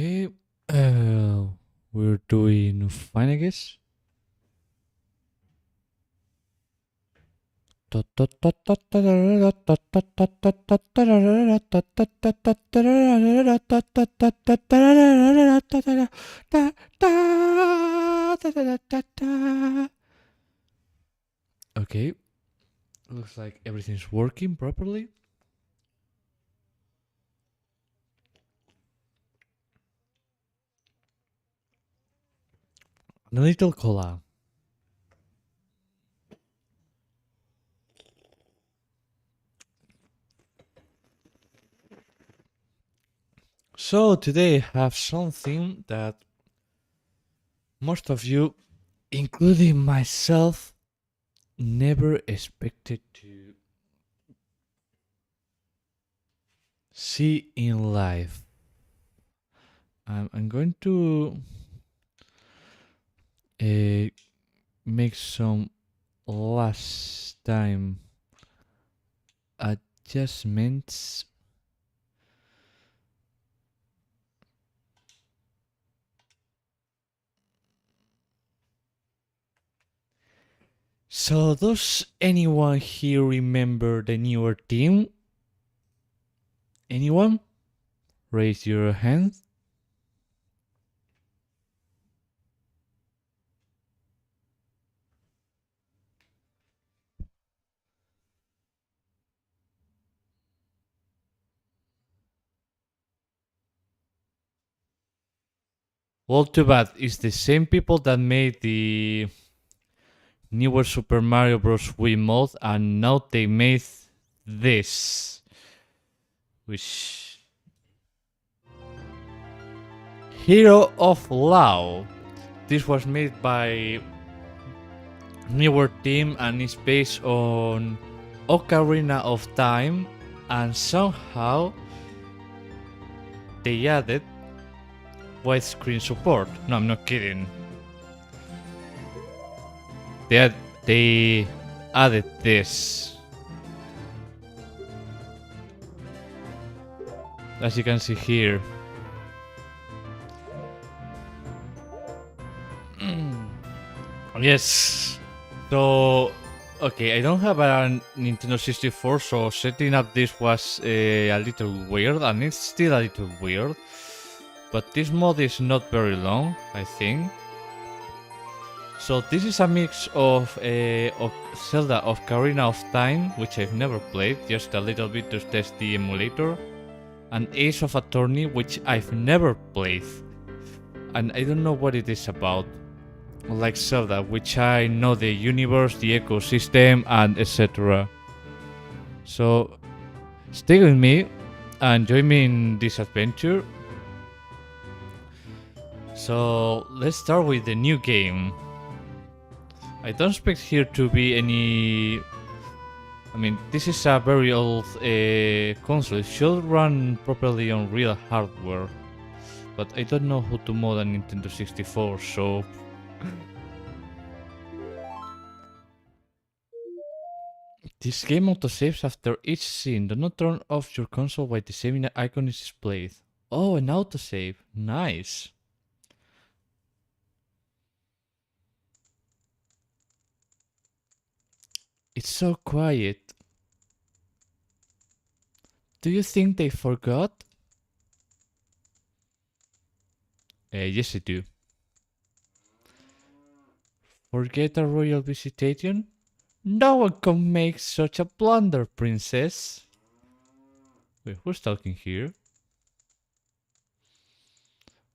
Okay, we're doing fine, I guess. Okay, looks like everything's working properly. A little cola. So today I have something that most of you, including myself, never expected to see in life. I'm going to make some last time adjustments. So does anyone here remember the newer team? Anyone? Raise your hand. Well, too bad. It's the same people that made the newer Super Mario Bros. Wii mode, and now they made this, which Hero of Lao. This was made by newer team and is based on Ocarina of Time, and somehow they added widescreen support. No, I'm not kidding. They added this. As you can see here. Yes. So, okay, I don't have a Nintendo 64, so setting up this was a little weird, and it's still a little weird. But this mod is not very long, I think. So this is a mix of Zelda Ocarina of Time, which I've never played, just a little bit to test the emulator, and Ace of Attorney, which I've never played. And I don't know what it is about. Like Zelda, which I know the universe, the ecosystem, and etc. So stay with me and join me in this adventure. So let's start with the new game. I don't expect here to be any... I mean, this is a very old console. It should run properly on real hardware. But I don't know how to mod a Nintendo 64, so... This game autosaves after each scene. Do not turn off your console while the saving icon is displayed. Oh, an autosave. Nice. It's so quiet. Do you think they forgot? Yes, I do. Forget a royal visitation? No one can make such a blunder, princess. Wait, who's talking here?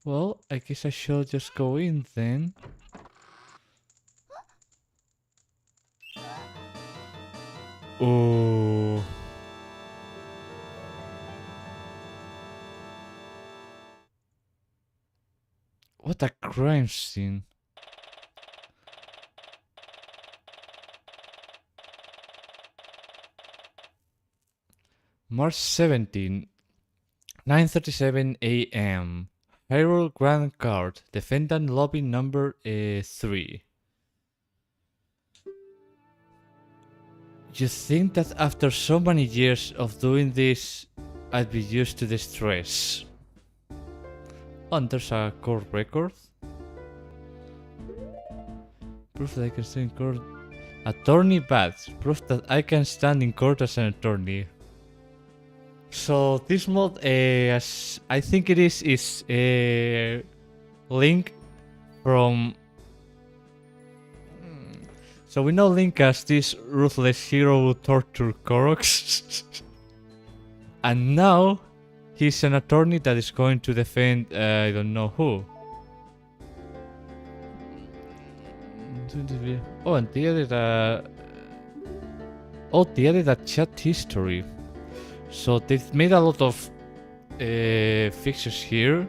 Well, I guess I should just go in then. Oh. What a crime scene. March 17, 9:37 a.m. Hyrule Grand Card, defendant lobby number 3. You think that after so many years of doing this, I'd be used to the stress? Oh, and there's a court record. Proof that I can stand in court. Attorney badge. Proof that I can stand in court as an attorney. So this mod, as I think it is a Link from. So we know Link as this ruthless hero who torture Koroks. And now he's an attorney that is going to defend I don't know who. Oh, and they added a... Oh, they added a chat history. So they've made a lot of fixes here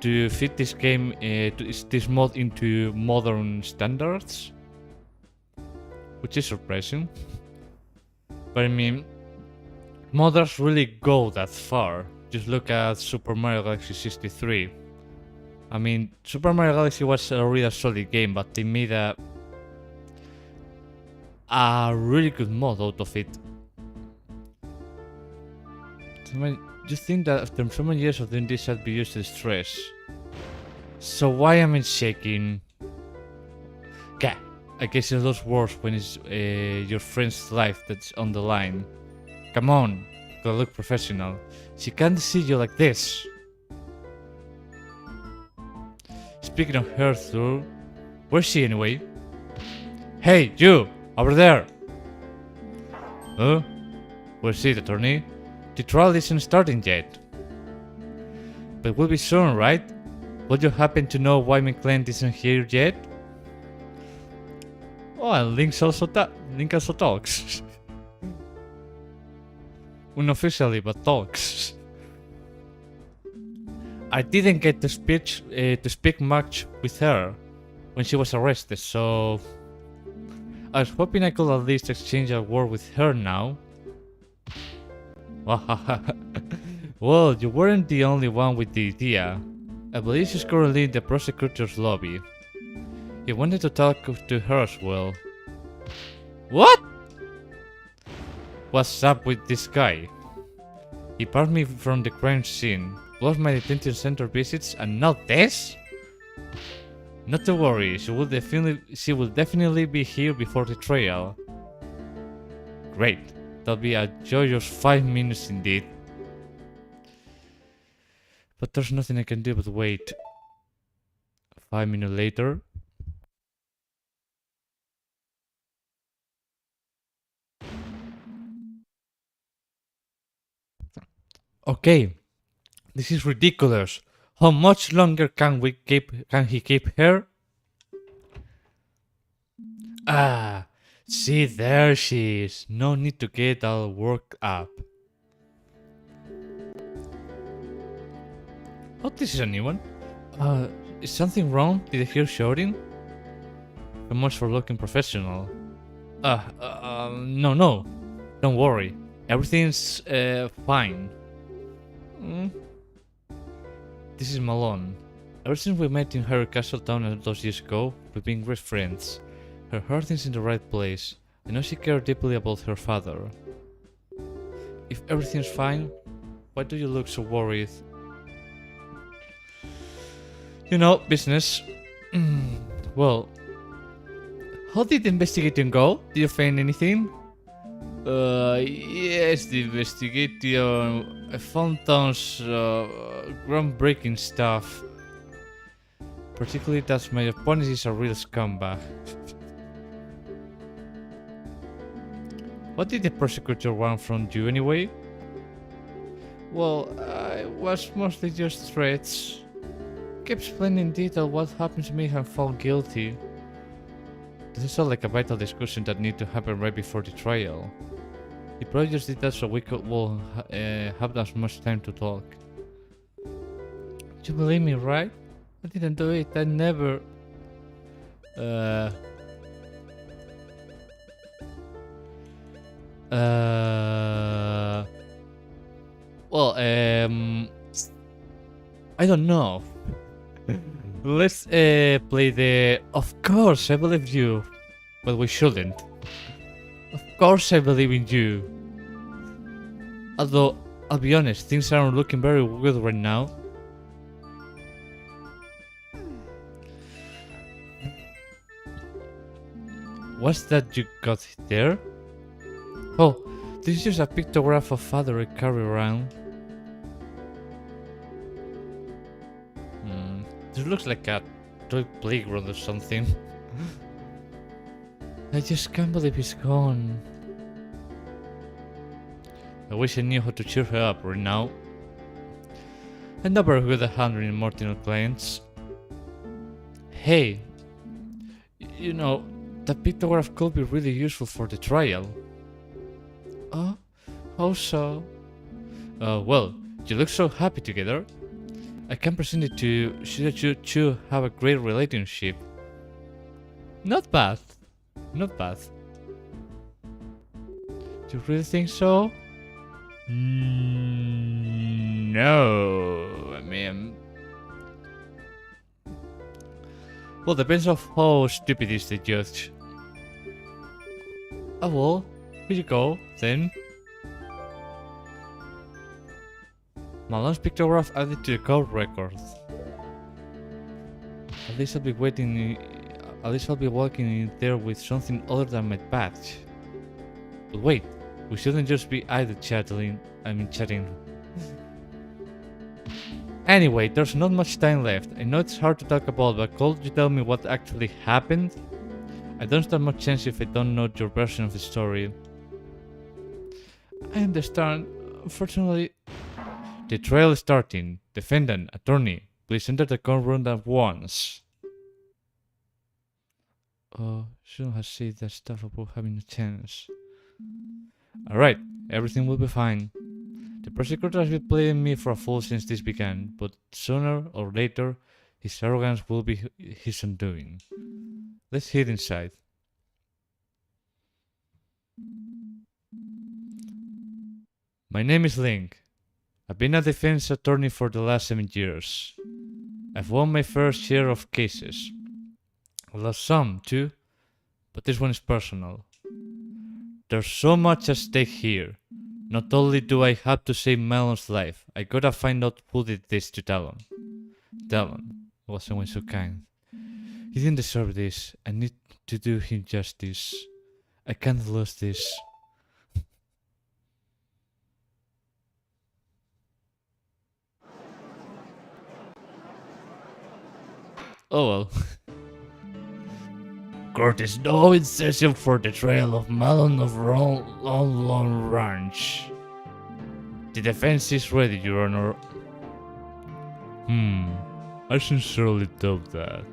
to fit this game, this mod into modern standards. Which is surprising. But I mean, modders really go that far. Just look at Super Mario Galaxy 63. I mean, Super Mario Galaxy was already a solid game, but they made a really good mod out of it. Just think that after so many years of doing this, I'd be used to stress. So why am I shaking? Yeah, I guess it looks worse when it's your friend's life that's on the line. Come on, gotta look professional. She can't see you like this. Speaking of her, though, where's she anyway? Hey, you! Over there! Huh? Where's it, attorney? The trial isn't starting yet. But will be soon, right? Would you happen to know why my client isn't here yet? Oh, and Link also talks. Unofficially, but talks. I didn't get to speak much with her when she was arrested, so I was hoping I could at least exchange a word with her now. Well, you weren't the only one with the idea. I believe she's currently in the prosecutor's lobby. You wanted to talk to her as well. What? What's up with this guy? He parked me from the crime scene, blocked my detention center visits, and now this? Not to worry, she will definitely be here before the trial. Great, that'll be a joyous 5 minutes indeed. But there's nothing I can do but wait. 5 minutes later. Okay, this is ridiculous. How much longer can he keep her? Ah, see, there she is. No need to get all worked up. Oh, this is a new one. Is something wrong? Did I hear shouting? So much for looking professional. No. Don't worry. Everything's fine. This is Malone. Ever since we met in her castle town those years ago, we've been great friends. Her heart is in the right place. I know she cared deeply about her father. If everything's fine, why do you look so worried? You know, business. Well, how did the investigation go? Did you find anything? Yes, the investigation. I found tons groundbreaking stuff. Particularly that my opponent is a real scumbag. What did the prosecutor want from you anyway? Well, it was mostly just threats. Keep explaining in detail what happened to me and found guilty. This is all like a vital discussion that needs to happen right before the trial. He probably just did that so we could have as much time to talk. You believe me, right? I didn't do it. I never. Well, I don't know. Let's play the. Of course, I believe you, but we shouldn't. Of course, I believe in you. Although, I'll be honest, things aren't looking very good right now. What's that you got there? Oh, this is just a pictograph of father I carry around. This looks like a toy playground or something. I just can't believe he's gone. I wish I knew how to cheer her up right now. I'm never good at handling emotional clients. Hey, you know, that pictograph could be really useful for the trial. Oh, how so? Well, you look so happy together. I can present it to show that you two have a great relationship. Not bad. Not bad. Do you really think so? No. I mean... Well, depends on how stupid is the judge. Oh well, here you go, then. Malone's pictograph added to the court records. At least I'll be walking in there with something other than my badge. But wait, we shouldn't just be idle chatting. Anyway, there's not much time left. I know it's hard to talk about, but could you tell me what actually happened? I don't stand much chance if I don't know your version of the story. I understand. Unfortunately, the trial is starting. Defendant, attorney, please enter the courtroom at once. Oh, shouldn't have said that stuff about having a chance. Alright, everything will be fine. The prosecutor has been playing me for a fool since this began, but sooner or later, his arrogance will be his undoing. Let's head inside. My name is Link. I've been a defense attorney for the last 7 years. I've won my fair share of cases. I lost some too, but this one is personal. There's so much at stake here. Not only do I have to save Melon's life, I gotta find out who did this to Talon. Talon was someone so kind. He didn't deserve this. I need to do him justice. I can't lose this. Oh well. Court is now in session for the trial of Malon of Long Ranch. The defense is ready, Your Honor. I sincerely doubt that.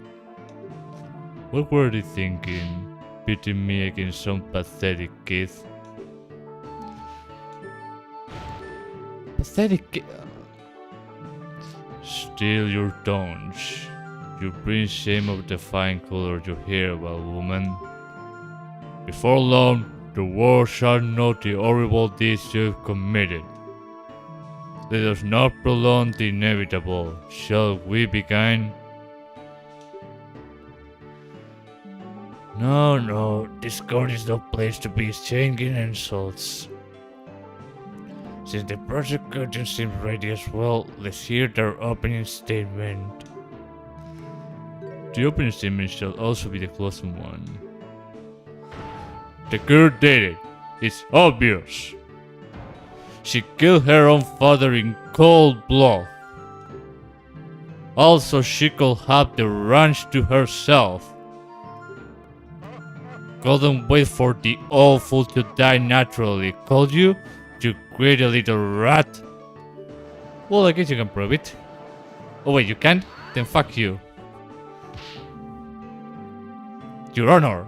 What were they thinking? Pitting me against some pathetic kid? Pathetic kid? Still your tones. You bring shame of the fine color your hair, well, woman. Before long, the world shall know the horrible deeds you've committed. Let us not prolong the inevitable. Shall we begin? No, this court is no place to be exchanging insults. Since the prosecution seems ready as well, let's hear their opening statement. The opening statement shall also be the closing one. The girl did it. It's obvious. She killed her own father in cold blood. Also, she could have the ranch to herself. Couldn't wait for the awful to die naturally, could you? You greedy little rat. Well, I guess you can prove it. Oh wait, you can't? Then fuck you. Your Honor,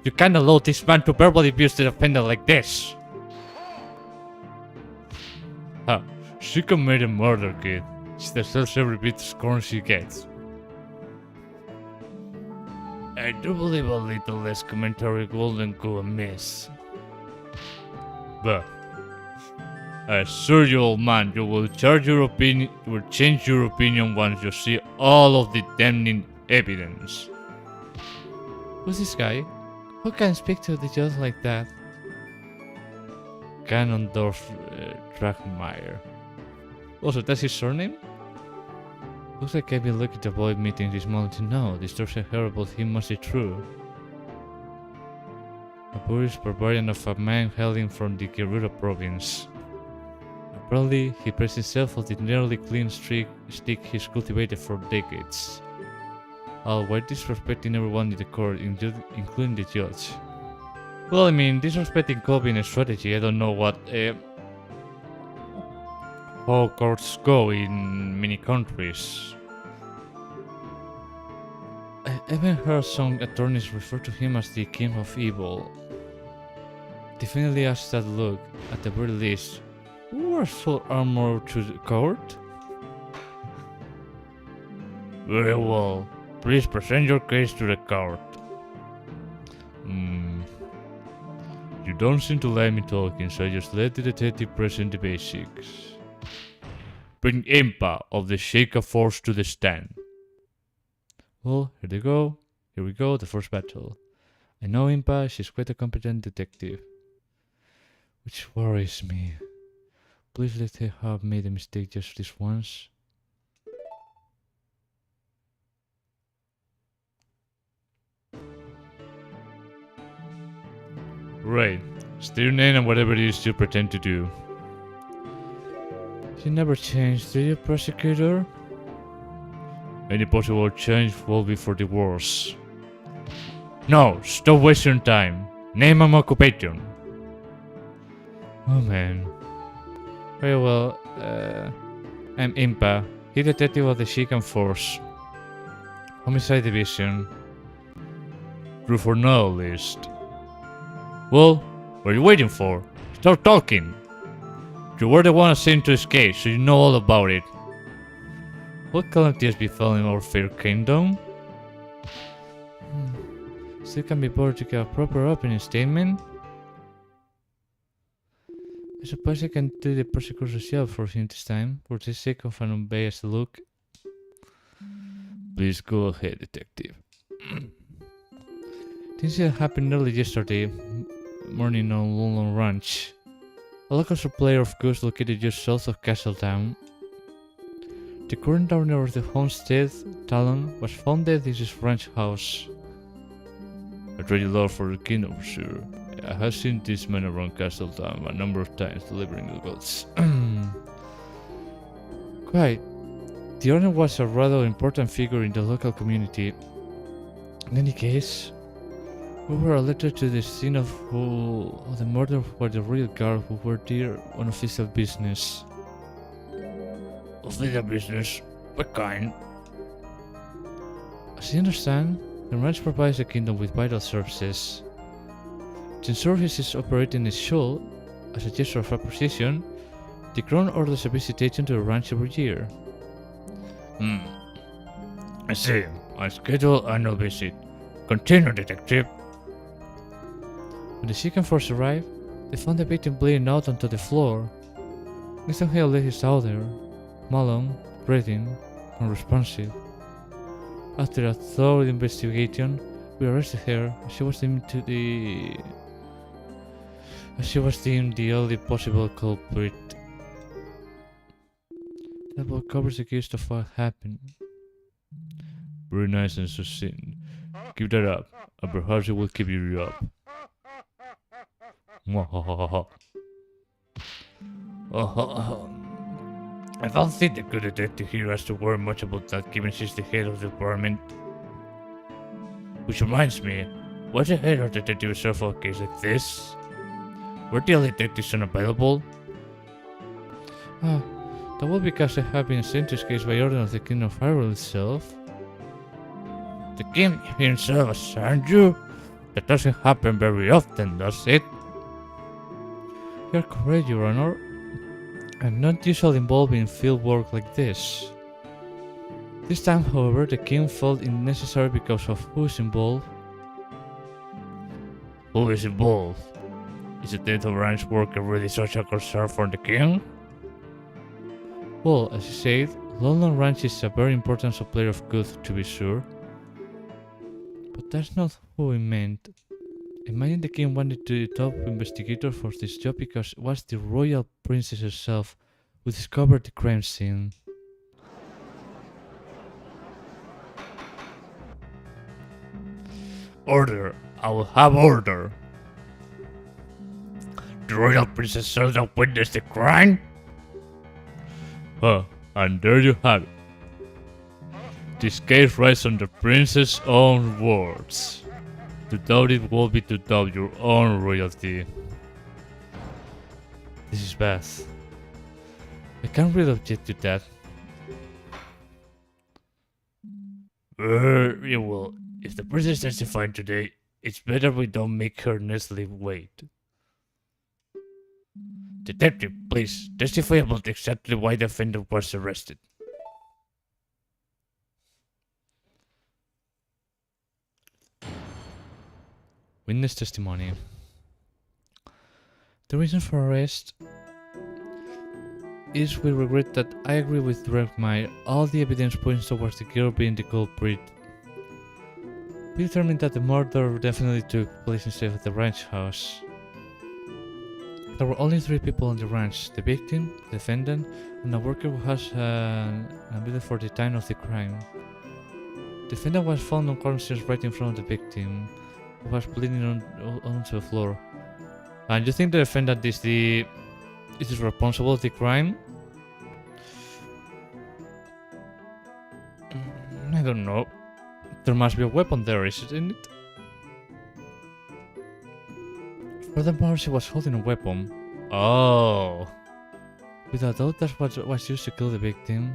you can't allow this man to verbally abuse the defendant like this. She committed murder, kid. She deserves every bit of scorn she gets. I do believe a little less commentary wouldn't go amiss. But I assure you, old man, you will change your opinion once you see all of the damning evidence. Who's this guy? Who can speak to the judge like that? Ganondorf Dragmeyer. Also, that's his surname? Looks like I've been looking to avoid meeting this moment to know. This story I heard about him must be true. Buddhist barbarian of a man hailing from the Gerudo province. Apparently, he praised himself on the nearly clean stick he's cultivated for decades. All while disrespecting everyone in the court, including the judge. Well, I mean, disrespecting could be a strategy. I don't know how courts go in many countries. I even heard some attorneys refer to him as the King of Evil. Definitely as that look, at the very least. Who wears full armor to the court? Very well. Please present your case to the court. You don't seem to like me talking, so I just let the detective present the basics. Bring Impa of the Sheikah Force to the stand. Well, here we go, the first battle. I know Impa, she's quite a competent detective. Which worries me. Please let her have made a mistake just this once. Right. State your name and whatever it is you pretend to do. You never changed, did you, prosecutor? Any possible change will be for the worse. No, stop wasting time. Name and occupation. Oh man. Very well, I'm Impa, head detective of the Sheikah Force. Homicide Division. True for now, at least. Well, what are you waiting for? Start talking! You were the one assigned to this case, so you know all about it. What calamity has befallen our fair kingdom? Still can be bothered to get a proper opening statement? I suppose I can do the prosecutor's job for him this time, for the sake of an unbiased look. Please go ahead, detective. Things that happened early yesterday morning on London Ranch. A local supplier of goods located just south of Castletown. The current owner of the homestead, Talon, was found dead in his ranch house. A trade law for the kingdom, sir. I have seen this man around Castletown a number of times delivering the goods. Quite. The owner was a rather important figure in the local community. In any case, we were alerted to the scene of the murder by the real guard who were there on official business. Official business? What kind? As you understand, the ranch provides the kingdom with vital services. To ensure his is operating its shoal, as a gesture of appreciation, the crown orders a visitation to the ranch every year. I see. I schedule annual visit. Continue, detective. When the Sheikah Force arrived, they found the victim bleeding out onto the floor. Mr. Hale laid his out there, malone, breathing, unresponsive. After a thorough investigation, we arrested her. She was deemed the only possible culprit. That book covers the gist of what happened. Very nice and succinct. Keep that up, and perhaps it will keep you up. I don't think the good detective here has to worry much about that, given she's the head of the department. Which reminds me, what's the head of the detective serve for a case like this? Were the other detectives unavailable? That was because I have been sent to this case by order of the King of Hyrule itself. The King himself assigned you? That doesn't happen very often, does it? You're correct, Your Honor. I'm not usually involved in field work like this. This time, however, the King felt it necessary because of who is involved. Who is involved? Is the death of a ranch worker really such a concern for the King? Well, as you said, London Ranch is a very important supplier of goods, to be sure. But that's not who he meant. Imagine the King wanted to be the top investigator for this job because it was the royal princess herself who discovered the crime scene. Order! I will have order! the royal princess Zelda witnessed the crime? And there you have it. This case rests on the prince's own words. To doubt it will be to doubt your own royalty. This is bad. I can't really object to that. Very well. If the princess testifying today, it's better we don't make her needlessly wait. Detective, please, testify about exactly why the offender was arrested. Witness testimony. The reason for arrest is we regret that I agree with Drakmire. All the evidence points towards the girl being the culprit. We determined that the murder definitely took place instead of the ranch house. There were only 3 people on the ranch: the victim, the defendant, and a worker who has an ability for the time of the crime. The defendant was found unconscious right in front of the victim, who was bleeding onto the floor. And you think the defendant is responsible of the crime? I don't know. There must be a weapon there, isn't it? Furthermore, she was holding a weapon. Oh. Without doubt, that's what was used to kill the victim.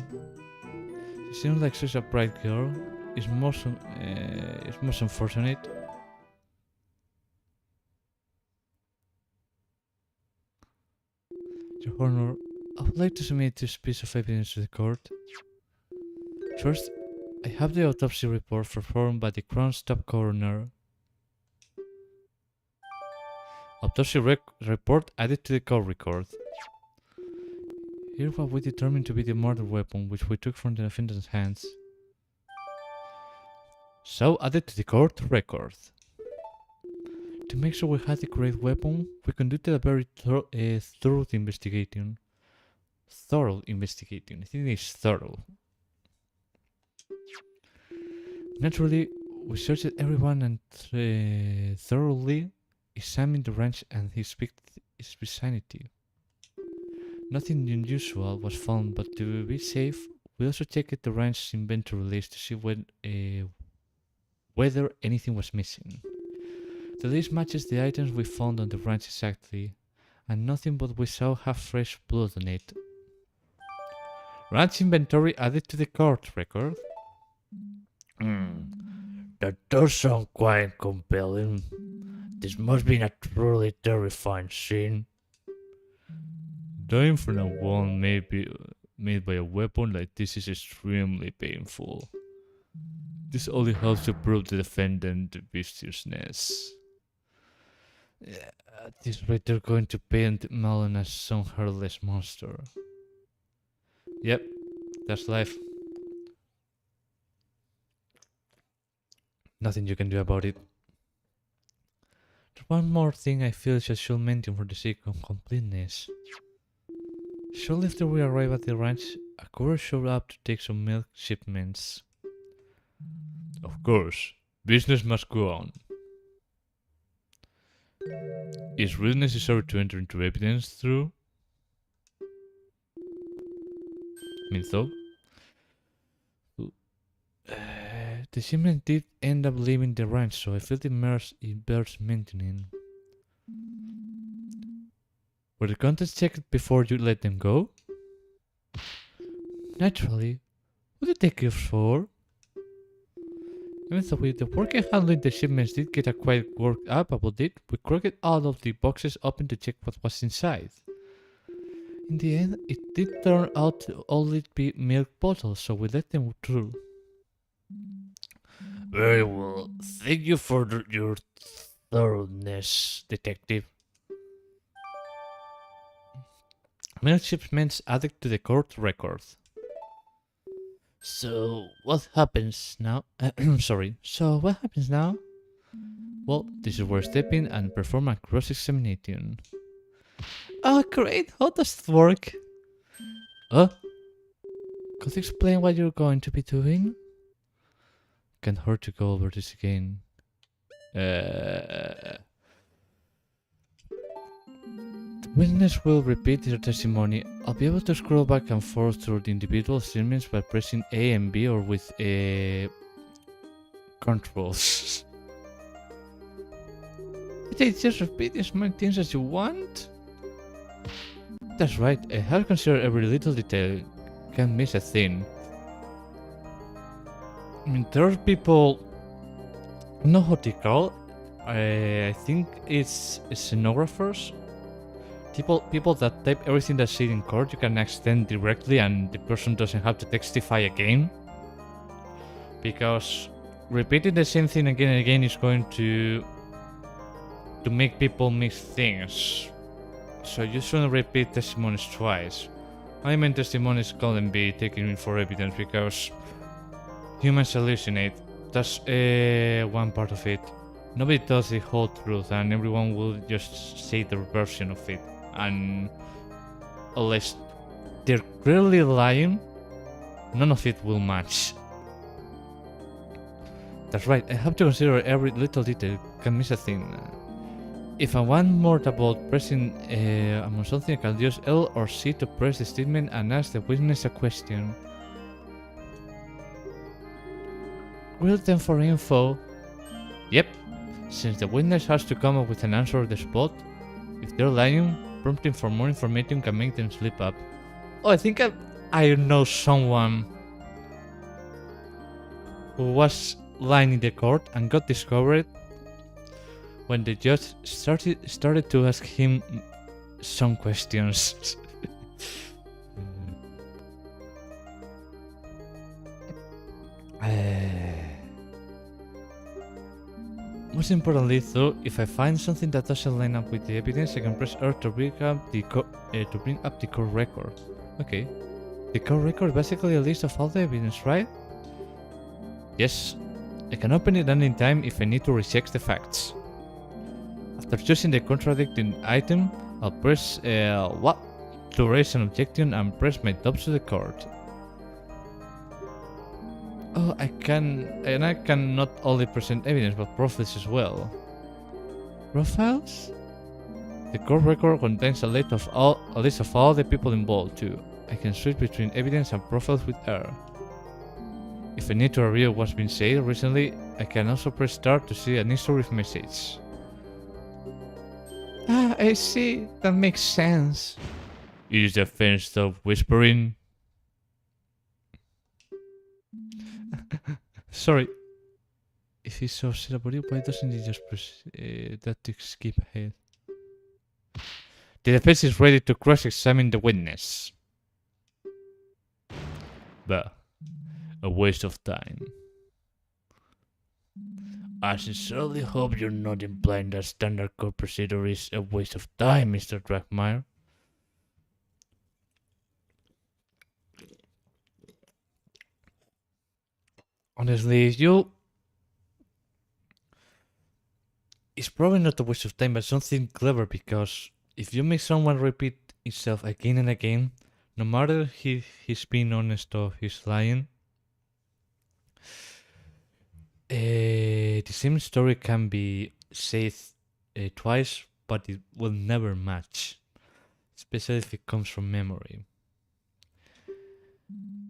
She seems like such a bright girl. It's most unfortunate. Your Honor, I would like to submit this piece of evidence to the court. First, I have the autopsy report performed by the Crown's top coroner. Autopsy report added to the court record. Here's what we determined to be the murder weapon, which we took from the defendant's hands. So added to the court record. To make sure we had the correct weapon, we conducted a very thorough investigation. Thorough investigation. I think it's thorough. Naturally, we searched everyone and thoroughly examined the ranch and its vicinity. Nothing unusual was found, but to be safe, we also checked the ranch's inventory list to see whether anything was missing. The list matches the items we found on the ranch exactly, and nothing but we saw have fresh blood on it. Ranch inventory added to the court record. That does sound quite compelling. This must be a truly terrifying scene. Dying from a wound made by a weapon like this is extremely painful. This only helps to prove the defendant's viciousness. At this rate, they're going to paint Malin as some heartless monster. Yep, that's life. Nothing you can do about it. There's one more thing I feel I should mention for the sake of completeness. Shortly after we arrived at the ranch, a courier showed up to take some milk shipments. Of course, business must go on. Is really necessary to enter into evidence through? I mean, so? The shipment did end up leaving the ranch, so I felt it bears mentioning. Were the contents checked before you let them go? Naturally. What did they take you for? Even though the worker handling the shipments did get quite worked up about it, we cracked all of the boxes open to check what was inside. In the end, it did turn out to only be milk bottles, so we let them through. Very well. Thank you for your thoroughness, detective. Milk shipments added to the court record. So, what happens now? So what happens now? Well, this is where I step in and perform a cross-examination. Oh, great! How does it work? Could you explain what you're going to be doing? Can't hurt to go over this again. Witness will repeat their testimony. I'll be able to scroll back and forth through the individual statements by pressing A and B or with controls. Just repeat as many things as you want? That's right, I have considered every little detail. Can't miss a thing. I mean, there are people... I don't know what they call. I think it's scenographers. People that type everything that's said in court, you can extend directly and the person doesn't have to testify again. Because repeating the same thing again and again is going to make people miss things. So you shouldn't repeat testimonies twice. I mean testimonies can't be taken in for evidence because humans hallucinate. That's one part of it. Nobody tells the whole truth and everyone will just say their version of it. And unless they're clearly lying, none of it will match. That's right, I have to consider every little detail, can miss a thing. If I want more about pressing among something, I can use L or C to press the statement and ask the witness a question. Grill them for info. Yep, since the witness has to come up with an answer on the spot, if they're lying, prompting for more information can make them slip up. Oh, I think I know someone who was lying in the court and got discovered when the judge started to ask him some questions. Most importantly though, if I find something that doesn't line up with the evidence, I can press R to bring up the court record. Okay. The court record is basically a list of all the evidence, right? Yes. I can open it any time if I need to recheck the facts. After choosing the contradicting item, I'll press what to raise an objection and press my top to the court. Oh, I can not only present evidence but profiles as well. Profiles? The court record contains a list of all the people involved too. I can switch between evidence and profiles with R. If I need to review what's been said recently, I can also press start to see an history of messages. Ah, I see. That makes sense. Is the fan stop whispering? Sorry. If he's so upset about it, why doesn't he just press that to skip ahead? The defense is ready to cross-examine the witness. But a waste of time. I sincerely hope you're not implying that standard court procedure is a waste of time, Mr. Dragmire. Honestly, it's probably not a waste of time, but something clever, because if you make someone repeat himself again and again, no matter he's being honest or he's lying, the same story can be said twice, but it will never match, especially if it comes from memory.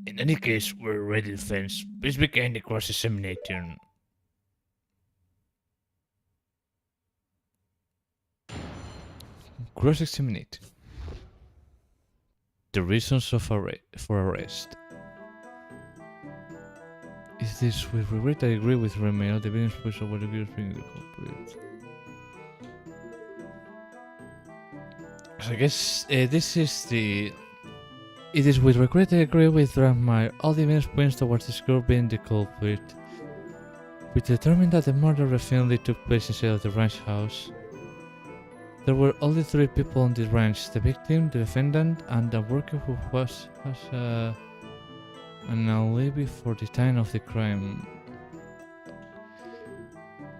In any case, we're ready to fence. Please begin the cross-examination. Cross-examinate. The reasons for arrest. Is this with regret? I agree with Romeo. The evidence push over the abuse being the culprit. So I guess this is the... It is with regret I agree with Dragmire. All the evidence points towards this girl being the culprit. We determined that the murder definitely took place inside of the ranch house. There were only 3 people on the ranch: the victim, the defendant, and a worker who has an alibi for the time of the crime.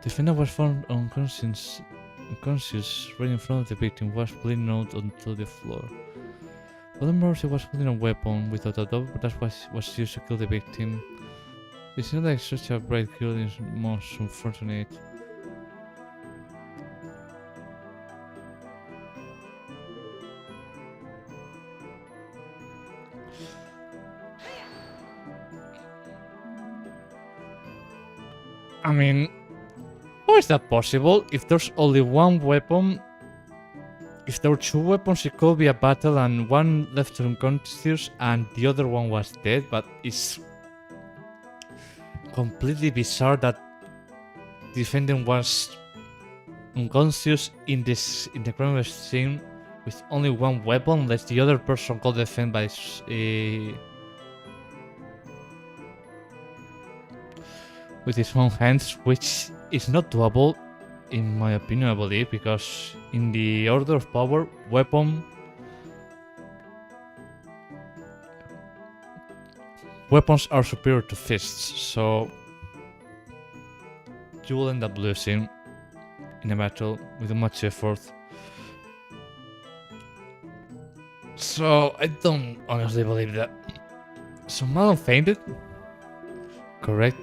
The defendant was found unconscious right in front of the victim, was bleeding out onto the floor. Furthermore, she was holding a weapon without a doubt, but that was used to kill the victim. It seems like such a bright girl is most unfortunate. I mean, how is that possible? If there's only one weapon, if there were two weapons, it could be a battle and one left unconscious and the other one was dead, but it's completely bizarre that the defendant was unconscious in the crime scene with only one weapon, unless the other person got defend by with his own hands, which is not doable, in my opinion, I believe, because in the order of power, weapons are superior to fists, so you will end up losing in a battle with much effort. So I don't honestly believe that. So Malon fainted? Correct.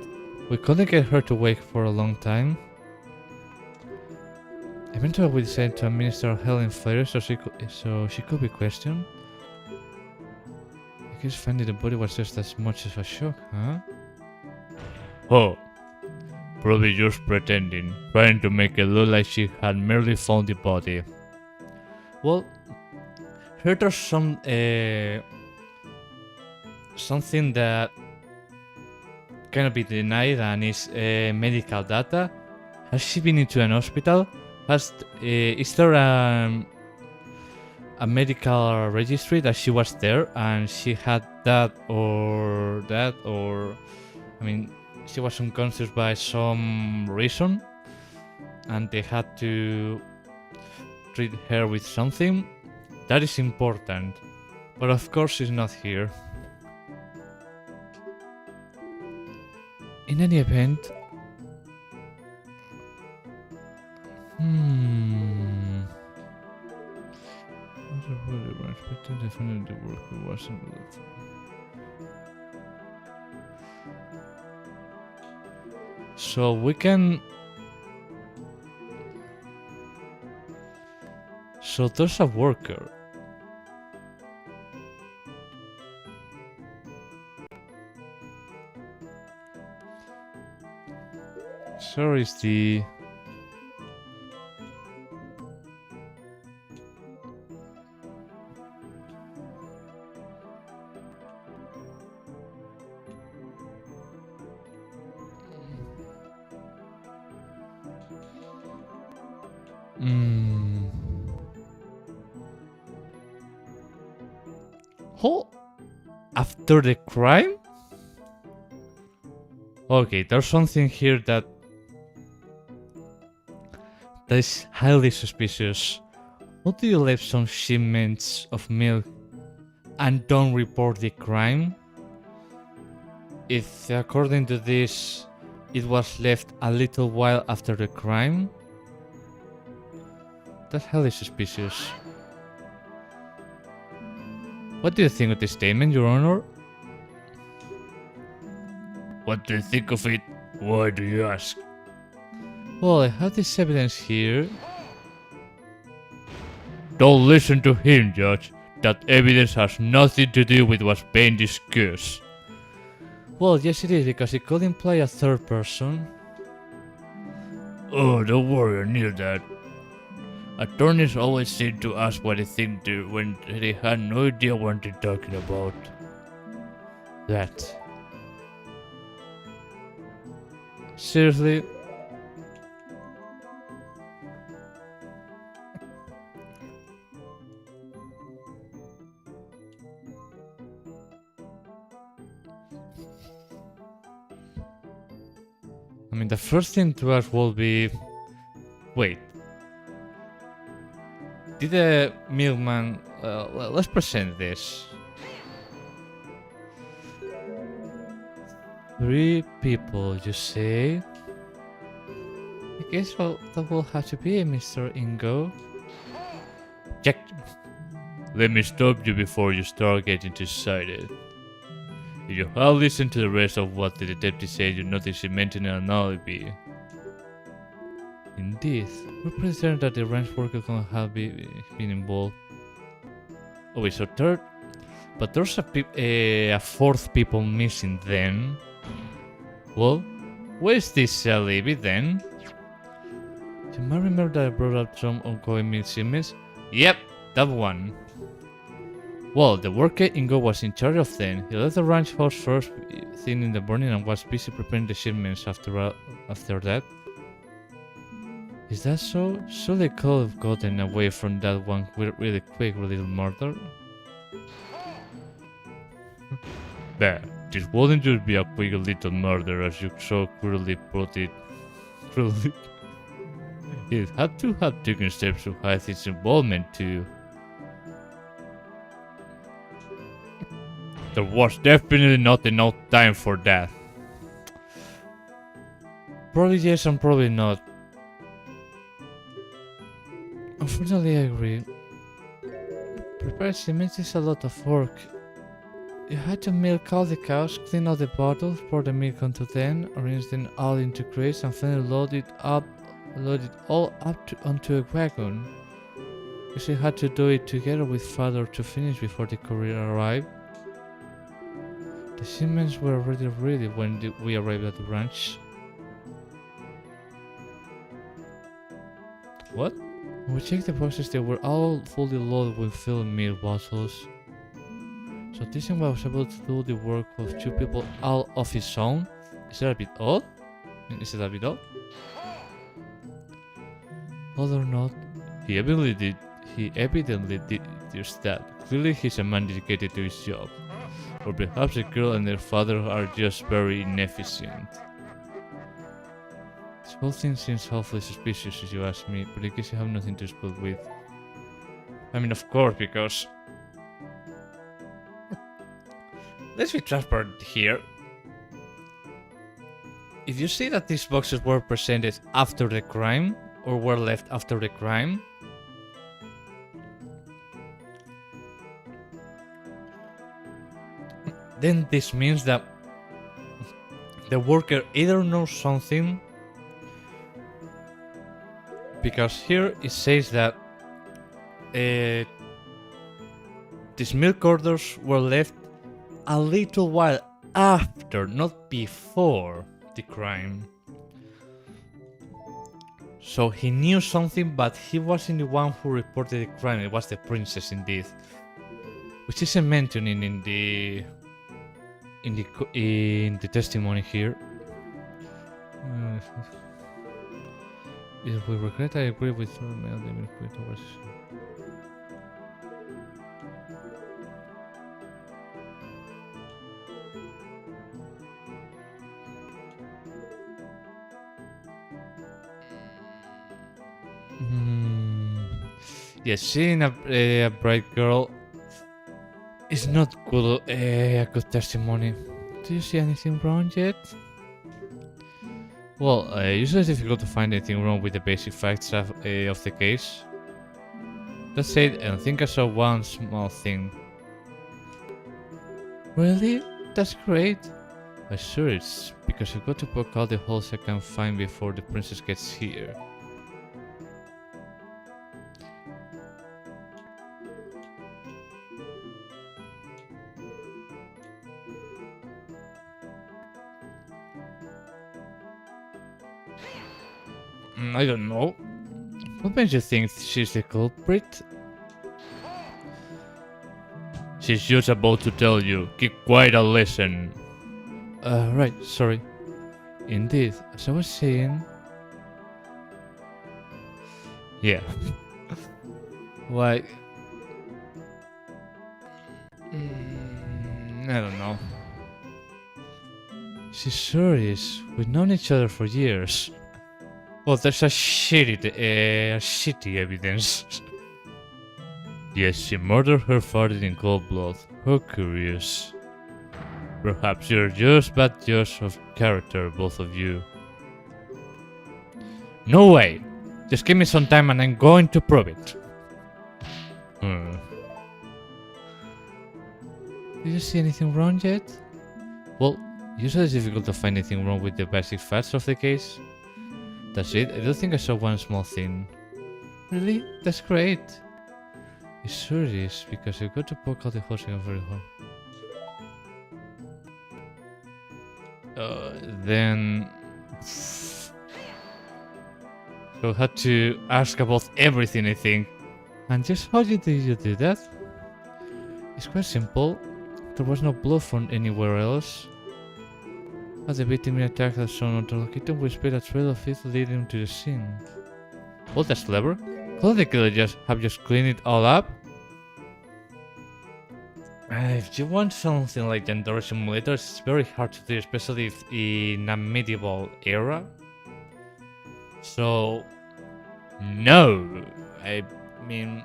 We couldn't get her to wake for a long time. Eventually we decided to administer hell in fire so she could be questioned. I guess finding the body was just as much as a shock, huh? Oh. Probably just pretending, trying to make it look like she had merely found the body. Well, here there's something that cannot be denied, and is medical data. Has she been into an hospital? Is there a medical registry that she was there and she had that, or I mean, she was unconscious by some reason and they had to treat her with something? That is important, but of course she's not here. In any event, so we can. So there's a worker. So is the. Oh, after the crime? Okay, there's something here that is highly suspicious. How do you leave some shipments of milk and don't report the crime? If, according to this, it was left a little while after the crime, that's highly suspicious. What do you think of this statement, Your Honor? What do you think of it? Why do you ask? Well, I have this evidence here. Don't listen to him, Judge. That evidence has nothing to do with what's being discussed. Well, yes it is, because it could imply a third person. Oh, don't worry, I knew that. Attorneys always seem to ask what they think when they had no idea what they're talking about. That. Seriously? I mean, the first thing to ask will be... Wait. Did the milkman... let's present this. 3 people, you say? I guess that will have to be Mr. Ingo. Jack! Let me stop you before you start getting too excited. If you have listened to the rest of what the detective said, you notice he mentioned an alibi. Indeed, we're pretty certain that the ranch worker could have been involved. Oh wait, so third? But there's a 4th people missing then. Well, Where's this alibi then? You might remember that I brought up some ongoing missions? Yep, that one. Well, the worker Ingo was in charge of then. He left the ranch house first thing in the morning and was busy preparing the shipments after that. Is that so? So they could have gotten away from that one really quick little murder? Bah, this wouldn't just be a quick little murder as you so cruelly put it. Cruelly. It had to have taken steps to hide its involvement too. There was definitely not enough time for that. Probably yes and probably not. Unfortunately, I agree. Preparing cement is a lot of work. You had to milk all the cows, clean all the bottles, pour the milk onto them, arrange them all into crates, and finally load it all up onto a wagon. You still had to do it together with father to finish before the courier arrived. The shipments were already ready when we arrived at the ranch. What? When we checked the boxes, they were all fully loaded with filled milk bottles. So this one was able to do the work of 2 people all of his own. Is that a bit odd? Is it a bit odd? Odd or not, he evidently did just that. Clearly he's a man dedicated to his job. Or perhaps the girl and their father are just very inefficient. This whole thing seems awfully suspicious if you ask me, but I guess you have nothing to spoil with. I mean, of course, because... Let's be transparent here. If you see that these boxes were presented after the crime, or were left after the crime, then this means that the worker either knows something, because here it says that these milk orders were left a little while after, not before the crime. So he knew something, but he wasn't the one who reported the crime. It was the princess indeed, which isn't mentioned in the testimony here. If we regret, I agree with yes, seeing a bright girl is not good, a good testimony. Do you see anything wrong yet? Well, usually it's difficult to find anything wrong with the basic facts of the case. That said, I don't think I saw one small thing. Really? That's great. I sure it's because I've got to poke all the holes I can find before the princess gets here. I don't know. What makes you think she's the culprit? She's just about to tell you. Keep quiet and listen. Right, sorry. Indeed, as I was saying... Yeah. Why... I don't know. She sure is. We've known each other for years. Well, there's a shitty evidence. Yes, she murdered her father in cold blood. How curious. Perhaps you're just bad judges of character, both of you. No way! Just give me some time and I'm going to prove it. Did you see anything wrong yet? Well, usually it's difficult to find anything wrong with the basic facts of the case. That's it. I don't think I saw one small thing. Really? That's great. It sure is, because I've got to poke out the holes again very hard. Then So I had to ask about everything, I think. And just how did you do that? It's quite simple. There was no blood found anywhere else. As the victim attacked the son of the locator, we split a trail of it leading to the scene. Well, that's clever. Couldn't the killer have just cleaned it all up? If you want something like Gender Simulator, it's very hard to do, especially in a medieval era. So, no. I mean...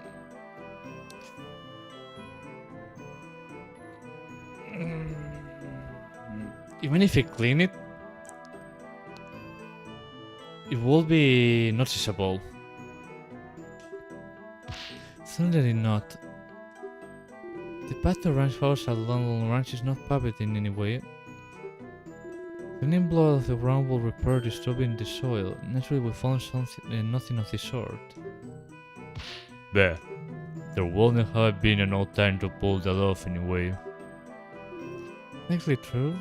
Even if you clean it, it will be noticeable. Certainly not. The path to Ranch House at London Ranch is not paved in any way. Cleaning blood of the ground will repair disturbing the soil. Naturally, we found nothing of the sort. Bah. There wouldn't have been enough time to pull that off anyway. Likely true.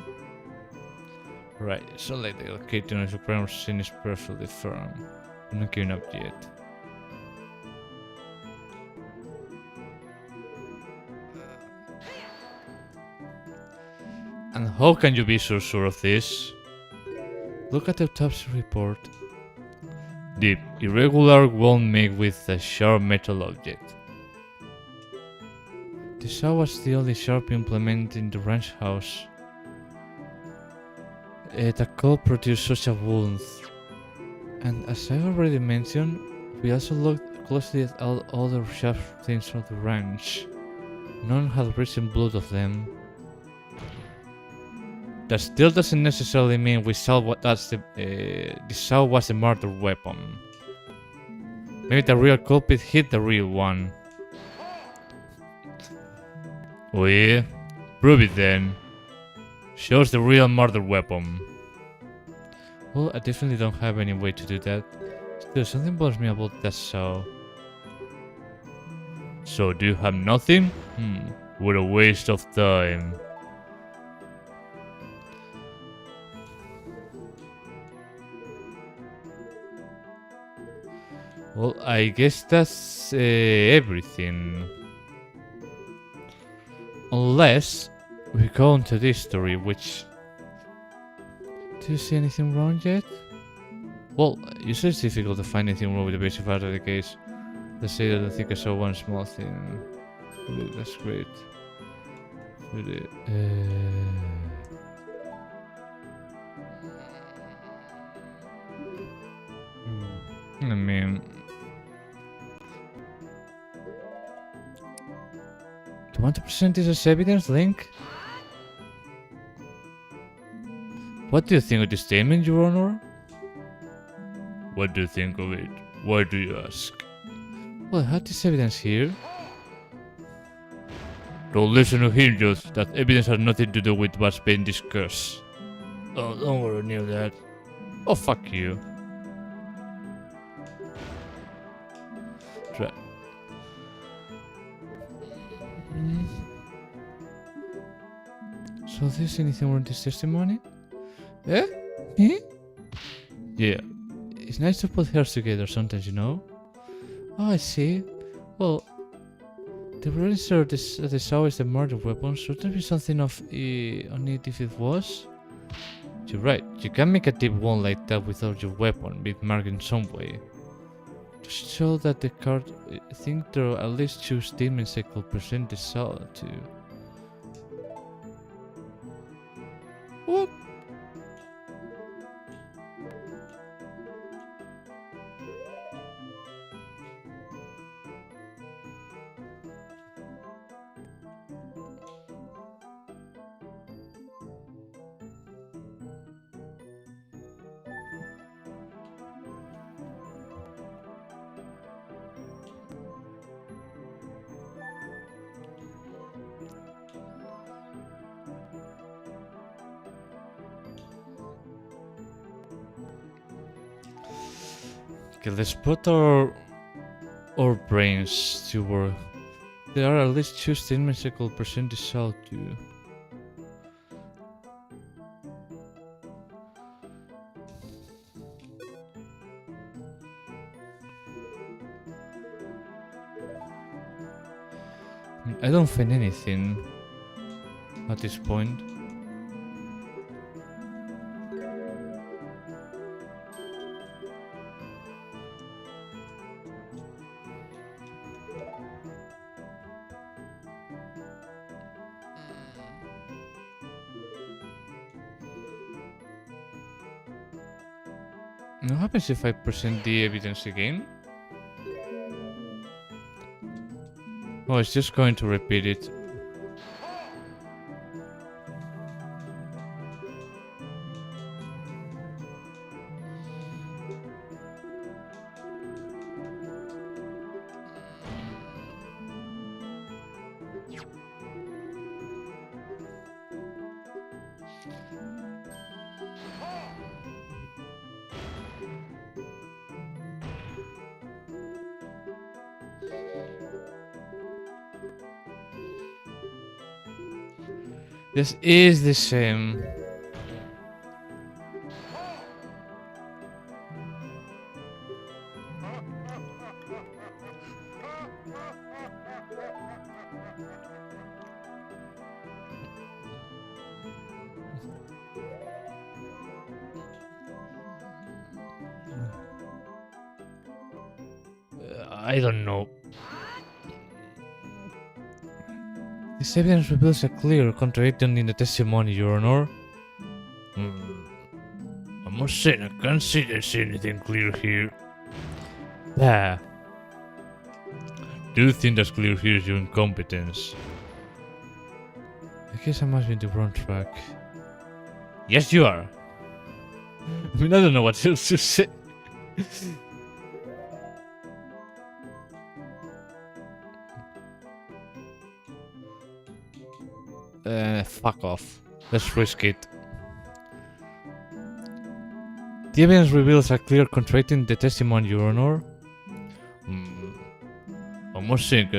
Right, so like the locating of the crime scene is perfectly firm. I'm not giving up yet. And how can you be so sure of this? Look at the autopsy report. The irregular won't make with a sharp metal object. The saw was the only sharp implement in the ranch house. That could produce such a wound. And as I've already mentioned, we also looked closely at all other sharp things on the ranch. None had recent blood of them. That still doesn't necessarily mean we saw what that's the saw was a murder weapon. Maybe the real culprit hit the real one. Oh yeah? Prove it then. Shows the real murder weapon. Well, I definitely don't have any way to do that. Still, something bothers me about that saw. So, do you have nothing? What a waste of time. Well, I guess that's everything. Unless we go into this story, which... Do you see anything wrong yet? Well, you said it's difficult to find anything wrong with the basic part of the case. Let's say that I think I saw one small thing. That's great. I mean... Do you want to present this as evidence, Link? What do you think of this statement, Your Honor? What do you think of it? Why do you ask? Well, I have this evidence here. Don't listen to him, Judge. That evidence has nothing to do with what's being discussed. Oh, don't worry, knew that. Oh, fuck you. Right. So there's anything wrong with this testimony? Eh? Eh? Yeah. It's nice to put hairs together sometimes, you know? Oh, I see. Well, the register that they saw is the murder weapon. Should there be something on it if it was? You're right. You can make a deep wound like that without your weapon being marked in some way. To show that the card, I think there are at least 2 statements I could present the saw to. What? Okay, let's put our brains to work. There are at least 2 statements I could present this out to. I don't find anything at this point. What happens if I present the evidence again? Oh, it's just going to repeat it. This is the same. I don't know. This evidence reveals a clear contradiction in the testimony, Your Honor. I must say, I can't see there's anything clear here. The only thing that's clear here is your incompetence. I guess I must be on the wrong track. Yes, you are. I mean, I don't know what else to say. Fuck off. Let's risk it. The evidence reveals a clear contradicting the testimony, Your Honor. I must think.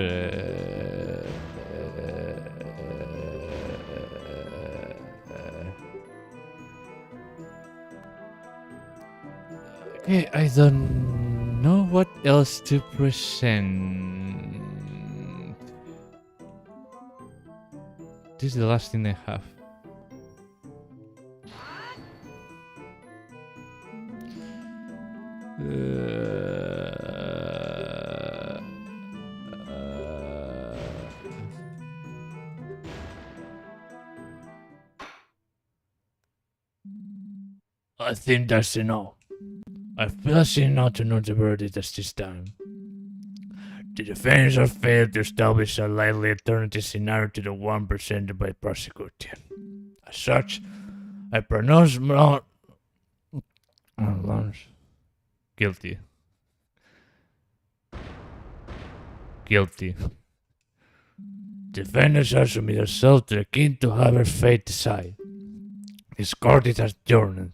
Okay, I don't know what else to present. This is the last thing I have. I think that's enough. I feel I see enough to know the verdict at this time. The defense has failed to establish a likely alternative scenario to the one presented by prosecution. As such, I pronounce guilty. Guilty. Defendants shall submit themselves to the king to have her fate decide. This court is adjourned.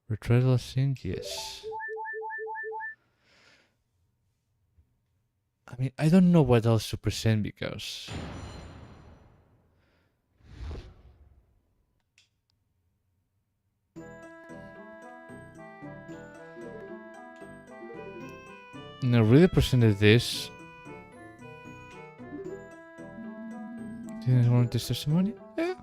Retrial of sin? Yes. I mean, I don't know what else to present because... I really presented this. Didn't I want this testimony? Yeah.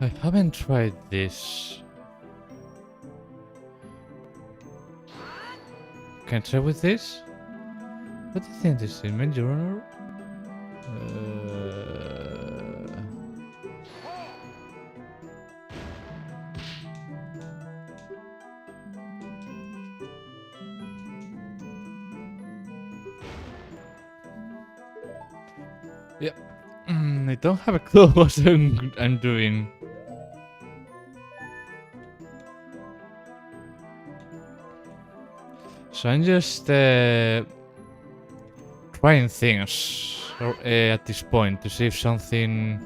I haven't tried this. Can I try with this? What do you think this is, man, Your Honor? Yep. I don't have a clue what I'm doing. So I'm just trying things at this point to see if something.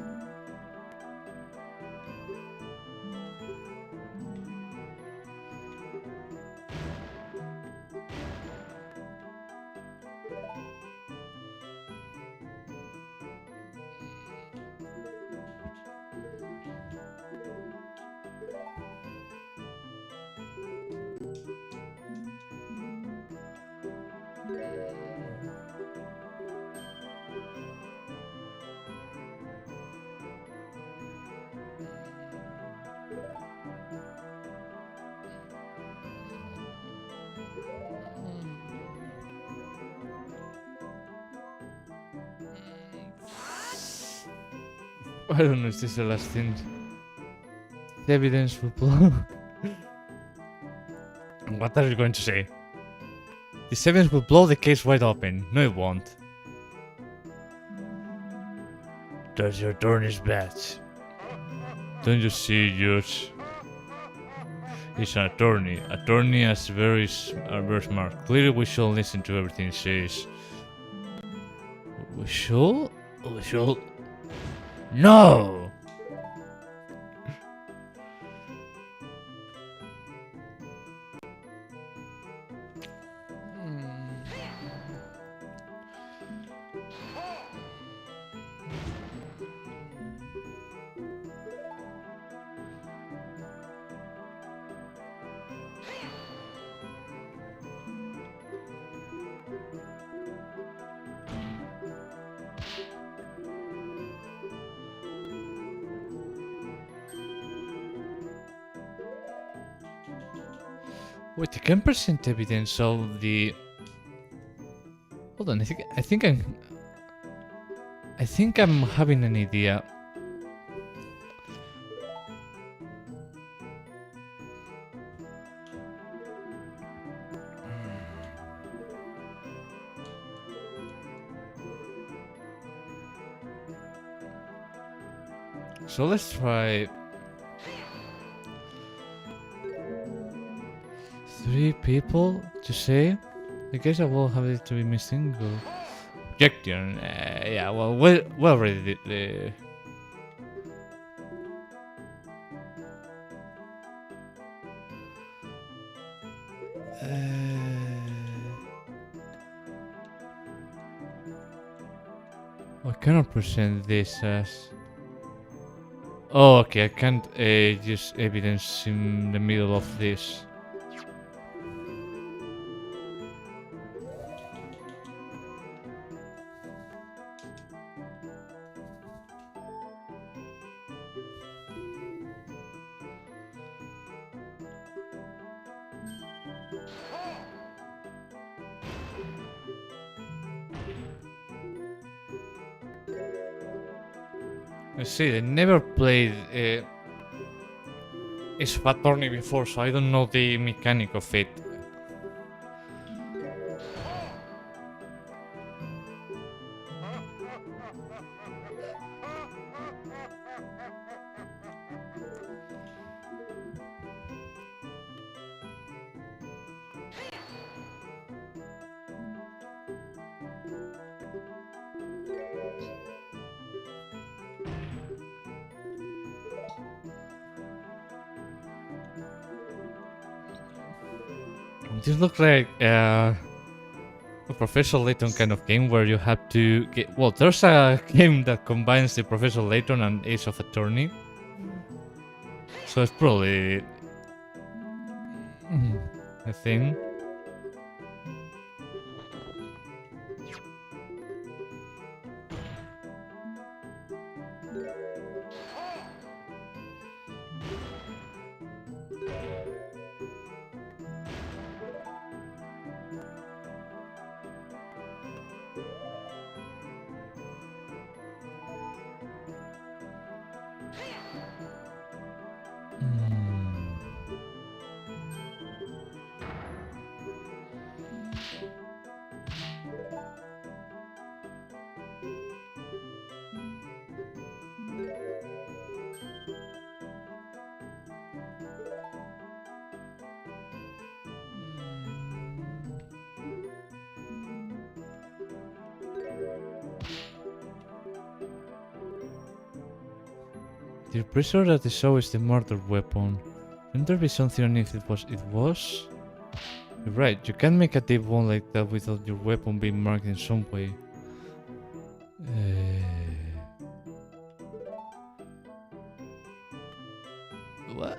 I don't know, is this the last thing? The evidence will blow. What are you going to say? This evidence will blow the case wide open. No, it won't. That's your attorney's badge. Don't you see, Judge? He's an attorney. Attorney are very smart. Clearly, we should listen to everything he says. We should? We should? No! Wait, I can present evidence of the. Hold on, I think I'm having an idea. So let's try 3 people to say. I guess I will have it to be missing. Objection. Yeah, well, we already did the. I cannot present this as. Oh, okay, I can't use evidence in the middle of this. I see, I never played Ace of Attorney before, so I don't know the mechanic of it. This looks like a Professor Layton kind of game where you have to get. Well, there's a game that combines the Professor Layton and Ace of Attorney. So it's probably a thing. The pressure that is always the murder weapon. Shouldn't there be something underneath it was? It was? You're right, you can't make a deep wound like that without your weapon being marked in some way. What?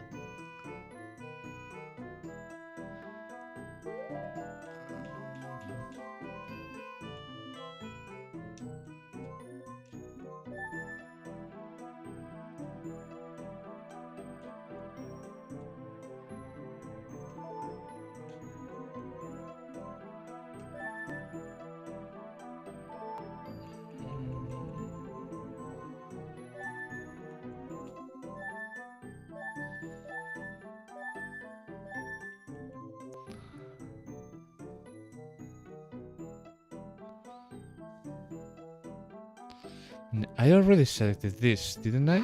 I already selected this, didn't I?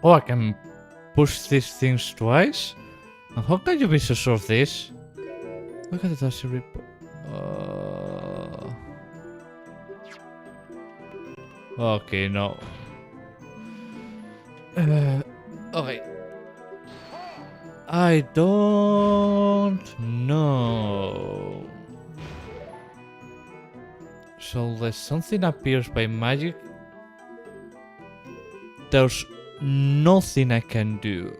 Oh, I can push these things twice? And how can you be so sure of this? Look at the dash rip. Okay, no. Okay. I don't know. So unless something appears by magic, there's nothing I can do.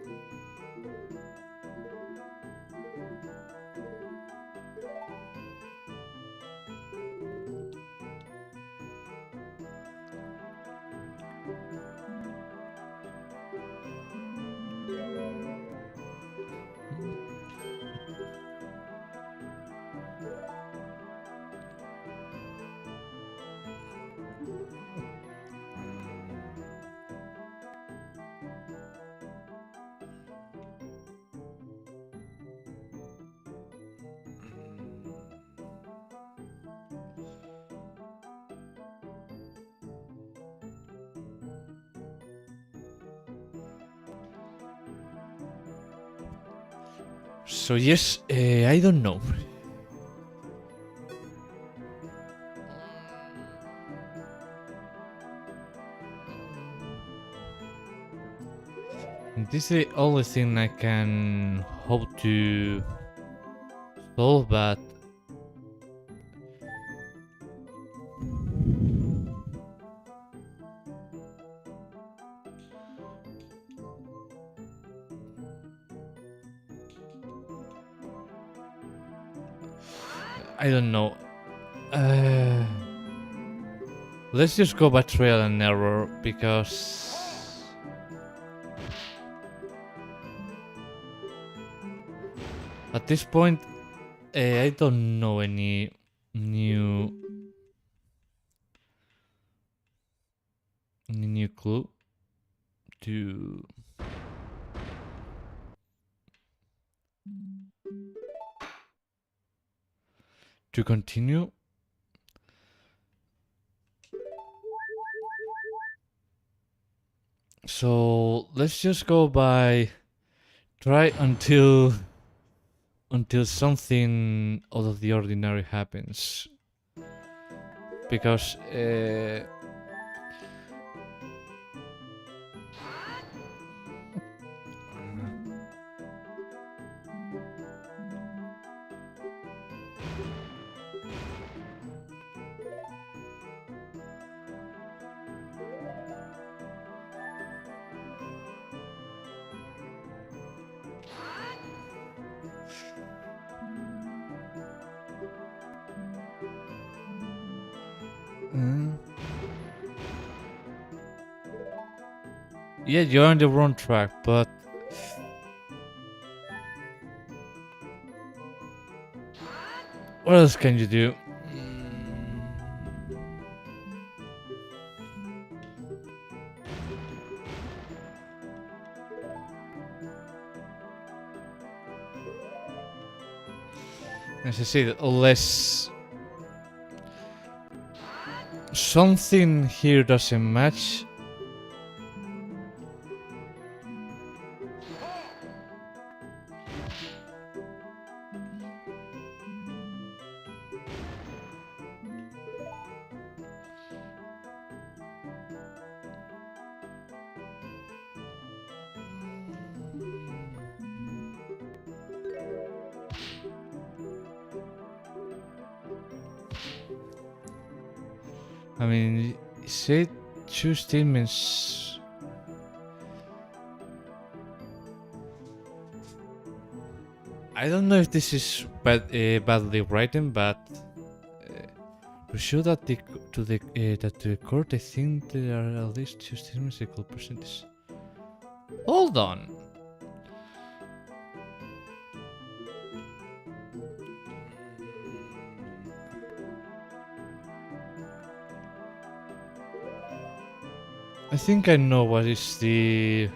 So yes, I don't know. This is the only thing I can hope to solve, but I don't know. Let's just go by trial and error, because at this point I don't know any new clue to continue. So let's just go by try until something out of the ordinary happens, because yeah, you're on the wrong track, but what else can you do? as I said, unless something here doesn't match. I mean, say two statements. I don't know if this is badly written, but to show that the court, I think there are at least two statements equal percentage. Hold on. I think I know what is the...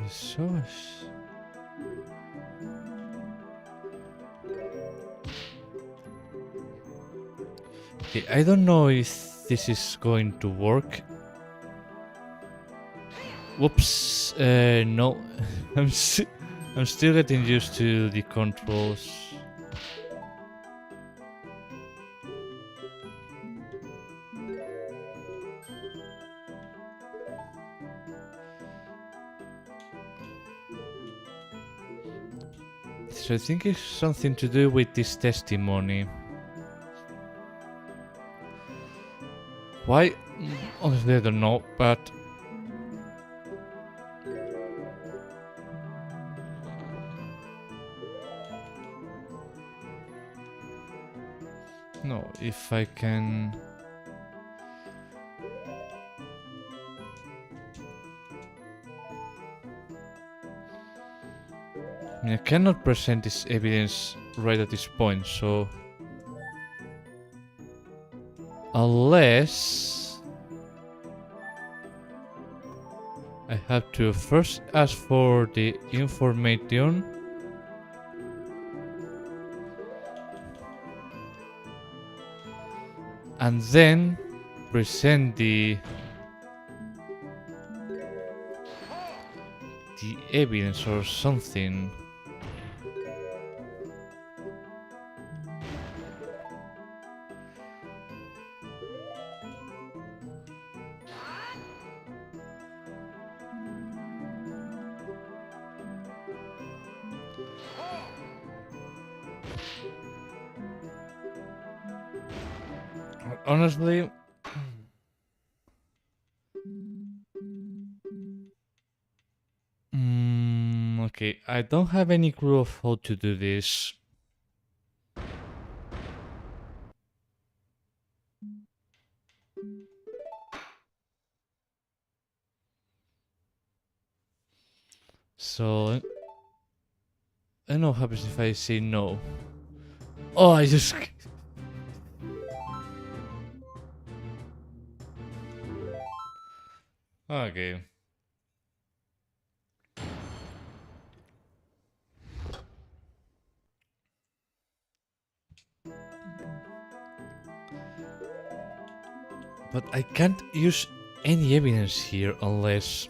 Source. Okay, I don't know if this is going to work. Whoops, no. I'm still getting used to the controls. So I think it's something to do with this testimony. Why? Honestly, I don't know, but... No, if I can... I mean, I cannot present this evidence right at this point, so... Unless... I have to first ask for the information. And then present the evidence or something. Honestly, okay, I don't have any clue of how to do this. So, I don't know what happens if I say no. Oh, I just... Okay. But I can't use any evidence here unless...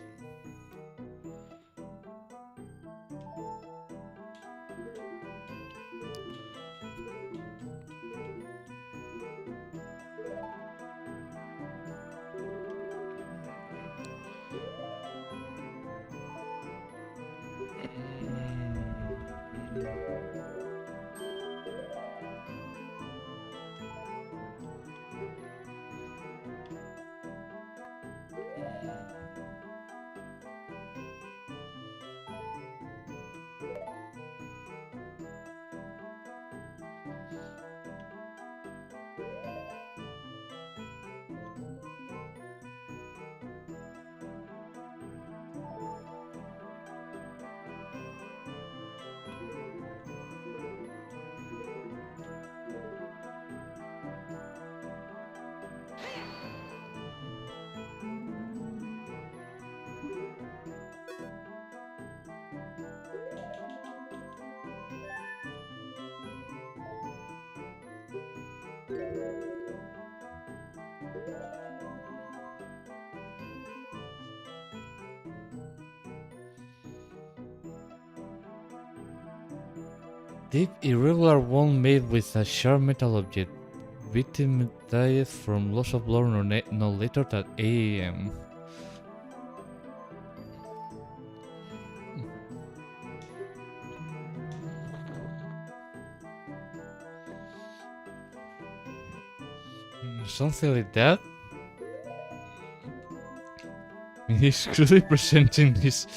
Deep irregular wound made with a sharp metal object. Victim died from loss of blood no later than 8 a.m. Something like that? He's clearly presenting his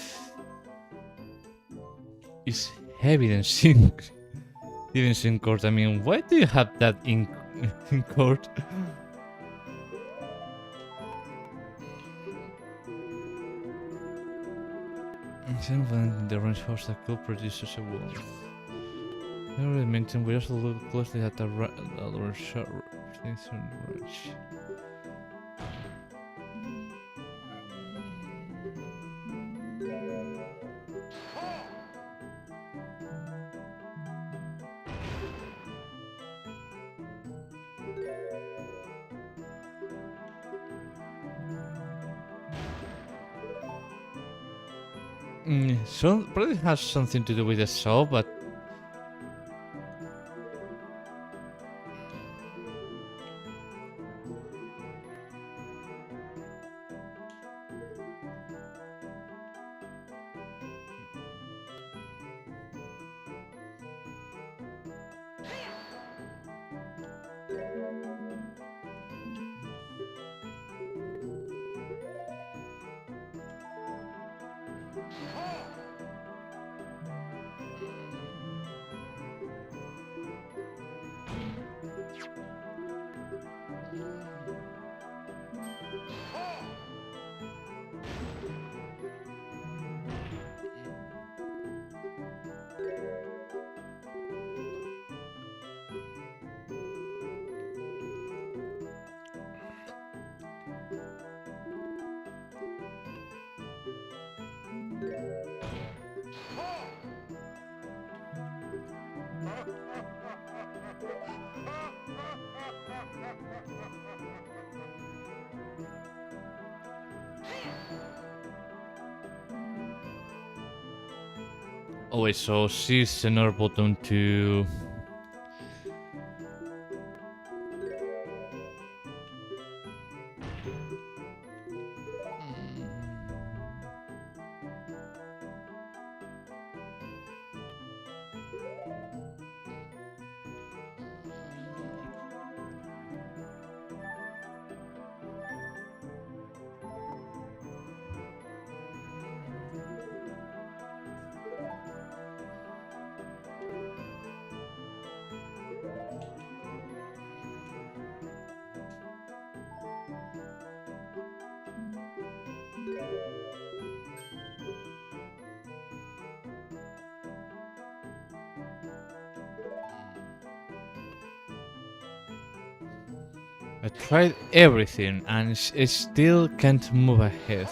evidence in court. I mean, why do you have that in court? When the range horse that could produce a wound. I already mentioned we also look closely at the other shot things on the range. So probably has something to do with the saw, but oh wait, so she's another button to I tried everything and it still can't move ahead.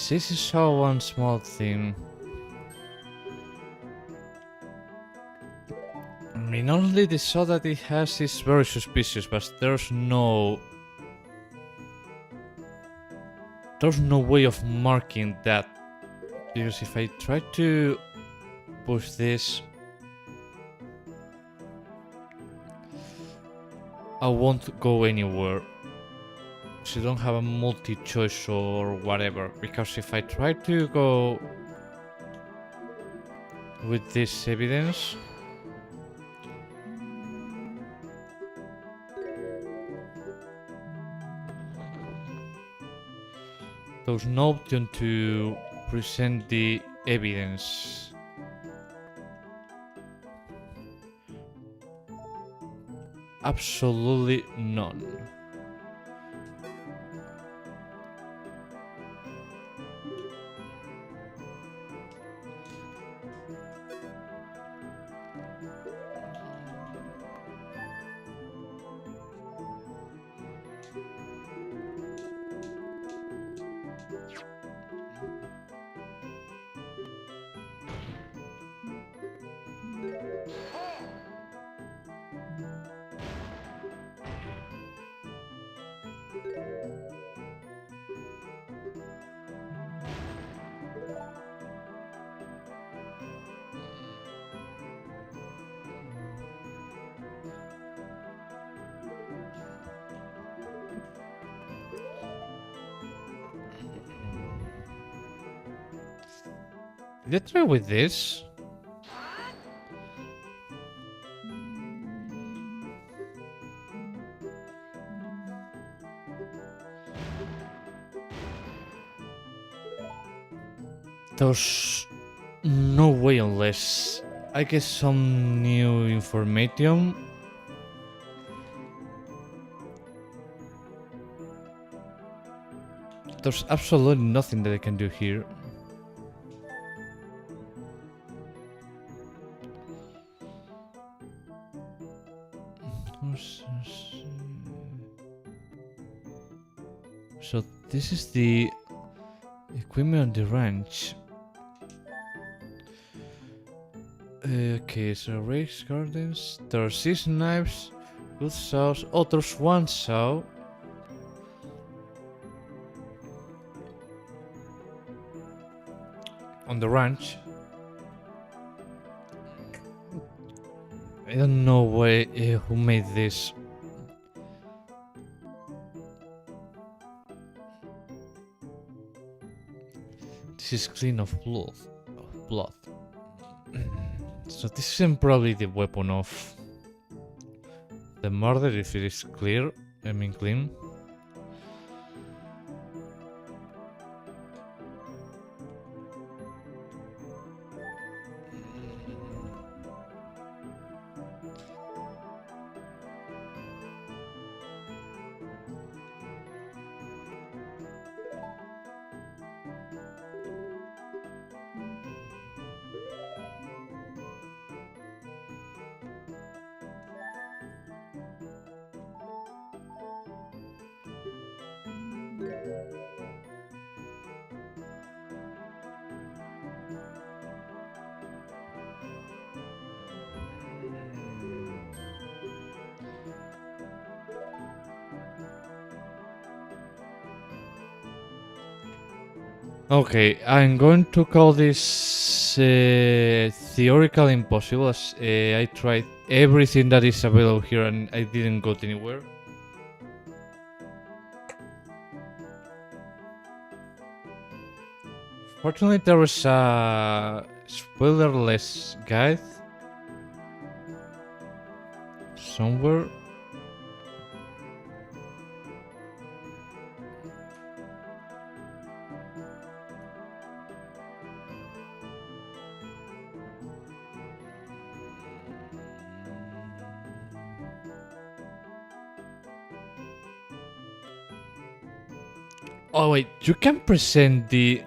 This is all one small thing. I mean, only the saw that it has is very suspicious, but there's no way of marking that. Because if I try to push this, I won't go anywhere. So you don't have a multi-choice or whatever. Because if I try to go with this evidence, There's no option to present the evidence. Absolutely none. Let's try with this. There's no way unless I get some new information. There's absolutely nothing that I can do here. So this is the equipment on the ranch. Okay, so race gardens. There's 6 knives, good saws. Oh, there's 1 saw. On the ranch. I don't know who made this. This is clean of blood. So this isn't probably the weapon of the murder if it is clear. I mean clean. Okay, I'm going to call this theoretical impossible as I tried everything that is available here and I didn't go anywhere. Fortunately, there was a spoilerless guide somewhere. Oh wait, you can present the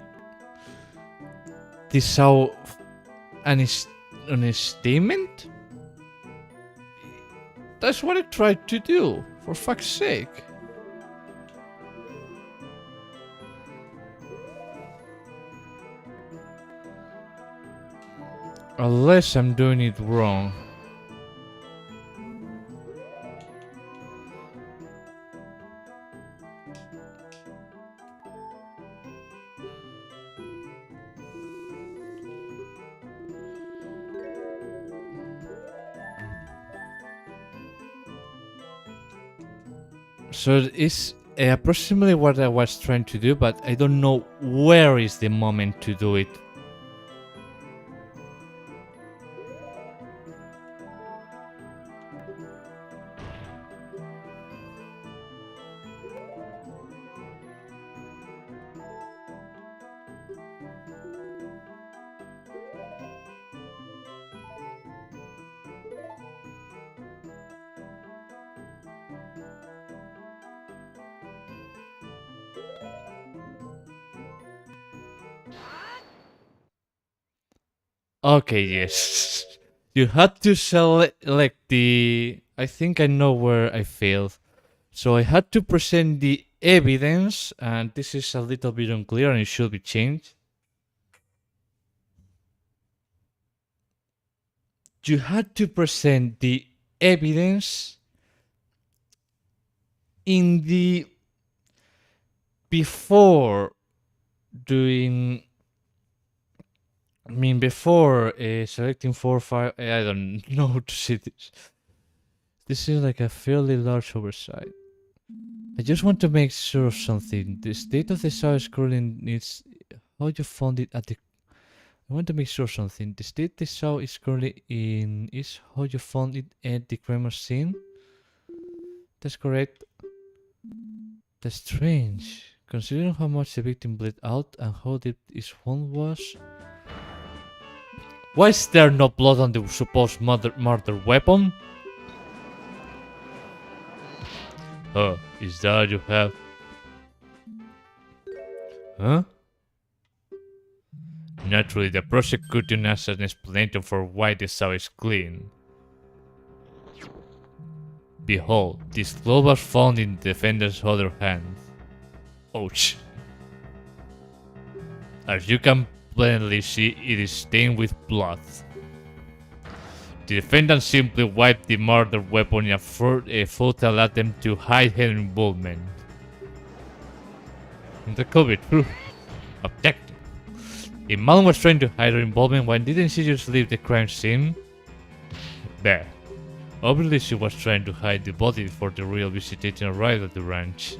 saw on a statement? That's what I tried to do, for fuck's sake. Unless I'm doing it wrong. So it's approximately what I was trying to do, but I don't know where is the moment to do it. Okay, yes. You had to select the... I think I know where I failed. So I had to present the evidence, and this is a little bit unclear and it should be changed. You had to present the evidence in the... before doing... I mean, before selecting 4 or 5... I don't know how to say this. This is like a fairly large oversight. I just want to make sure of something. The state of the soil scrolling needs... How you found it at the... I want to make sure something. The state the soil is currently in is how you found it at the crime scene? That's correct. That's strange. Considering how much the victim bled out and how deep his wound was... Why is there no blood on the supposed murder weapon? Oh, is that all you have? Huh? Naturally, the prosecution has an explanation for why the saw is clean. Behold, this glove was found in the defendant's other hand. Ouch. As you can plainly see, it is stained with blood. The defendant simply wiped the murder weapon in a futile attempt to hide her involvement. That could be true. Objective. If man was trying to hide her involvement, why didn't she just leave the crime scene? There. Obviously she was trying to hide the body before the real visitation arrived at the ranch.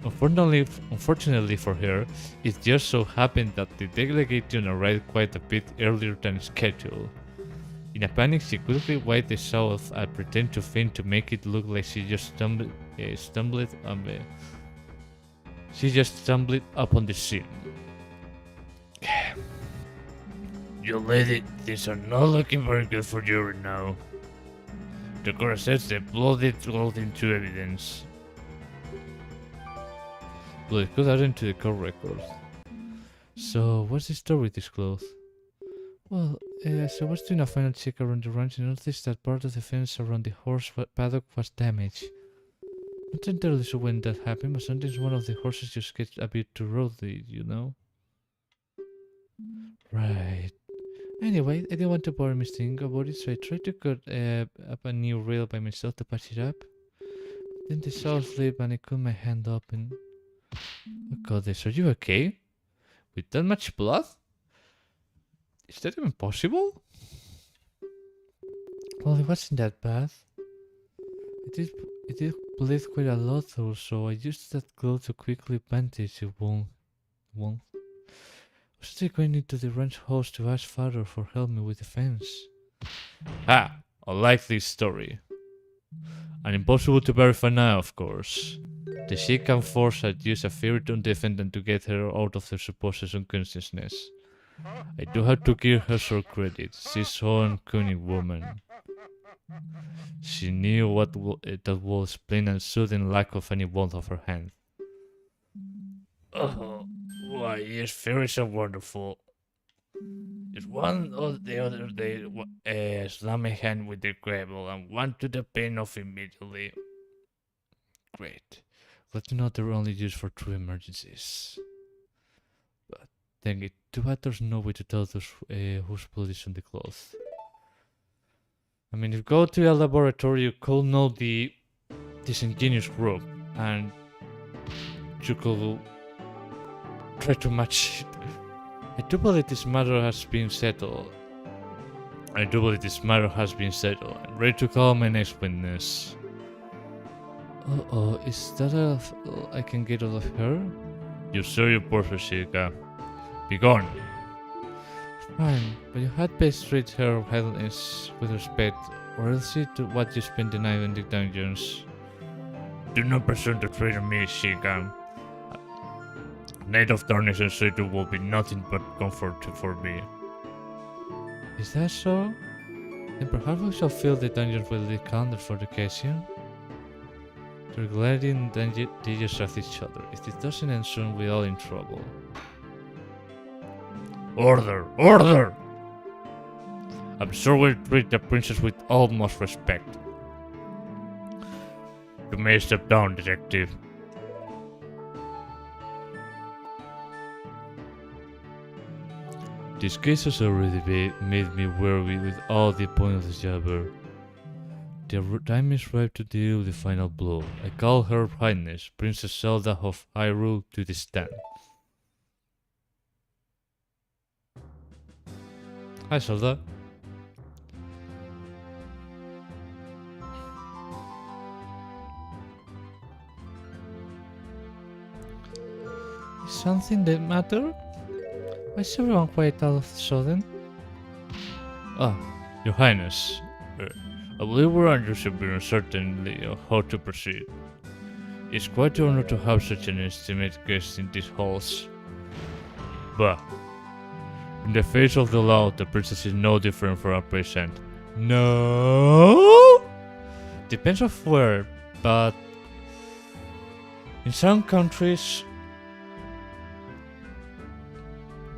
Unfortunately for her, it just so happened that the delegation arrived quite a bit earlier than scheduled. In a panic, she quickly wiped the saw off and pretended to faint to make it look like she just stumbled upon the scene. You lady, things are not looking very good for you right now. The court says the blood is rolled into evidence. Blood could add into the court records. So, what's the story with this cloth? Well, so I was doing a final check around the ranch and noticed that part of the fence around the horse paddock was damaged. Not entirely sure when that happened, but sometimes one of the horses just gets a bit too roadly, you know? Right. Anyway, I didn't want to bother Mr. Ingo about it, so I tried to cut up a new rail by myself to patch it up. Then the saw slipped and I cut my hand open. Oh goddess, are you okay? With that much blood? Is that even possible? Well, it wasn't that bad. It did bleed quite a lot though, so I used that cloth to quickly bandage the wound. I was still going into the ranch house to ask father for help me with the fence. Ah, a likely story. And impossible to verify now, of course. The Shikan force had used a fairy to defendant to get her out of her supposed unconsciousness. I do have to give her some credit. She's so cunning woman. She knew what that was plain and sudden lack of any warmth of her hand. Oh, why, yes, fairies are wonderful. Just one or the other day, slam my hand with the gravel and one to the pain off immediately. Great. Let me know they're only used for true emergencies. But dang it, too bad there's no way to tell those, whose blood is on the cloth. I mean, if you go to a laboratory, you could know this ingenious group, and you could try to match it. I do believe this matter has been settled. I'm ready to call my next witness. Uh-oh, is that all I can get out of her? You serve your purpose, Shika. Be gone. Fine, but you had best treat her highness with respect, or else see to what you spend the night in the dungeons. Do not presume to threaten me, Shika. Night of darkness and solitude will be nothing but comfort for me. Is that so? Then perhaps we shall fill the dungeons with the calendar for the occasion. They're gliding digits of each other. If this doesn't end soon, we're all in trouble. Order! Order! I'm sure we'll treat the princess with utmost respect. You may step down, detective. This case has already made me wary with all the pointless jabber. The time is ripe to deal the final blow. I call Her Highness, Princess Zelda of Hyrule, to the stand. Hi, Zelda. Is something the matter? Why is everyone quiet all of a sudden? Ah, Your Highness. I believe we're under severe uncertainty of how to proceed. It's quite an honor to have such an esteemed guest in these halls. But, in the face of the law, the princess is no different from a peasant. No? Depends of where, but in some countries,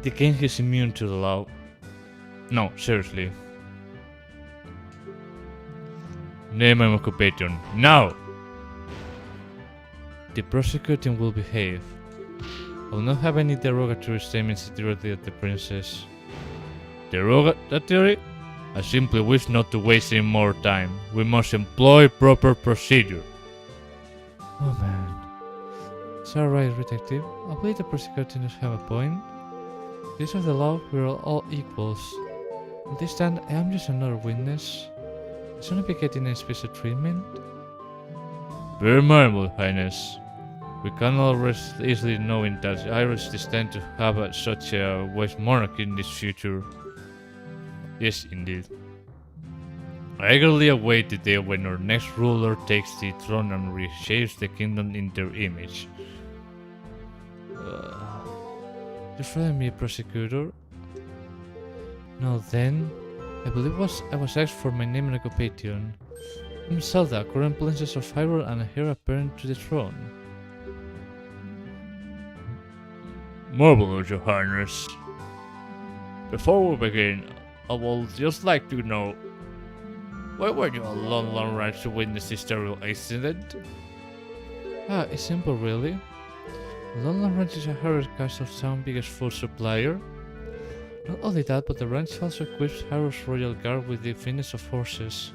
the king is immune to the law. No, seriously. Name and occupation, now! The prosecuting will behave. I will not have any derogatory statements directly at the princess. Derogatory? I simply wish not to waste any more time. We must employ proper procedure. Oh man. It's alright, detective. I believe the prosecuting does have a point. These are the law, we are all equals. On this stand, I am just another witness. Shouldn't I be getting any special treatment? Very mindful, Highness. We cannot rest easily knowing that Iris destined to have such a wise monarch in this future. Yes, indeed. I eagerly await the day when our next ruler takes the throne and reshapes the kingdom in their image. You frighten me, prosecutor. Now then, I believe I was asked for my name and occupation. I'm Zelda, current princess of Hyrule and heir apparent to the throne. Marvelous, Your Highness. Before we begin, I would just like to know, why were you a long ride to witness this terrible accident? It's simple really. London Ranch is a Hyrule Castle Town biggest food supplier. Not only that, but the ranch also equips Hyrule's royal guard with the finest of horses.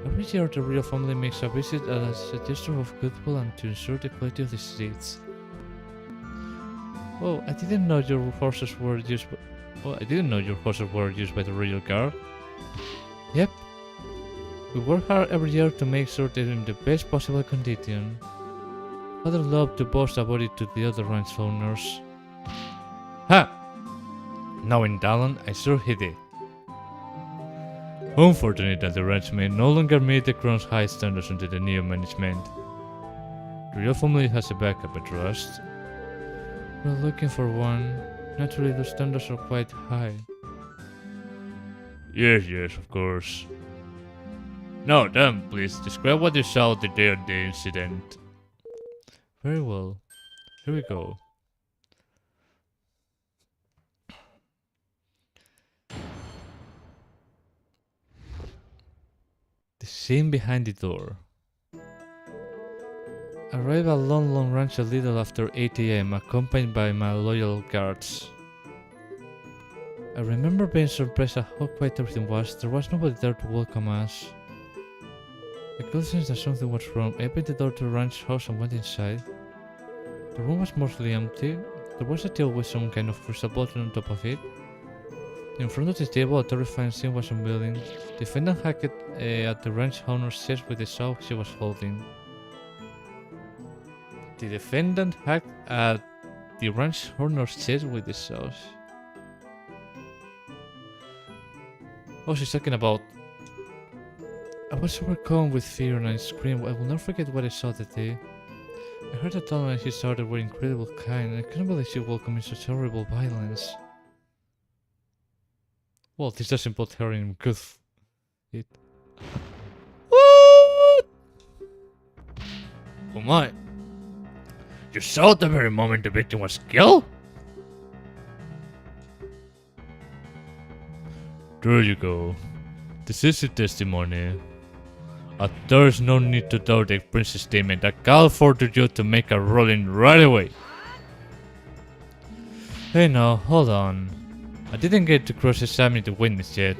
Every year the royal family makes a visit as a gesture of goodwill and to ensure the quality of the streets. Oh, I didn't know your horses were used by the royal guard. Yep. We work hard every year to make sure they're in the best possible condition. Father loved to boast about it to the other ranch owners. Ha! Now in Dallon, I sure he did. Unfortunate that the ranch may no longer meet the crown's high standards under the new management. The royal family has a backup, I trust. We're looking for one. Naturally, the standards are quite high. Yes, of course. Now then, please describe what you saw the day of the incident. Very well. Here we go. The scene behind the door. Arrive at Lon Ranch a little after 8 AM, accompanied by my loyal guards. I remember being surprised at how quiet everything was. There was nobody there to welcome us. I could sense that something was wrong. I opened the door to the ranch house and went inside. The room was mostly empty. There was a table with some kind of crystal bottle on top of it. In front of the table, a terrifying scene was unveiling. The defendant hacked at the ranch owner's chest with the saw she was holding. The defendant hacked at the ranch owner's chest with the saw. Oh, she's talking about... I was overcome with fear and I screamed. I will never forget what I saw that day. I heard that Donald and his daughter were incredibly kind, and I couldn't believe she welcomed me such horrible violence. Well, this doesn't put her in good... What? Oh my. You saw the very moment the victim was killed? There you go. This is your testimony. There's no need to doubt the prince's statement. I call for you to make a ruling right away. Hey now, hold on. I didn't get to cross-examine the witness yet.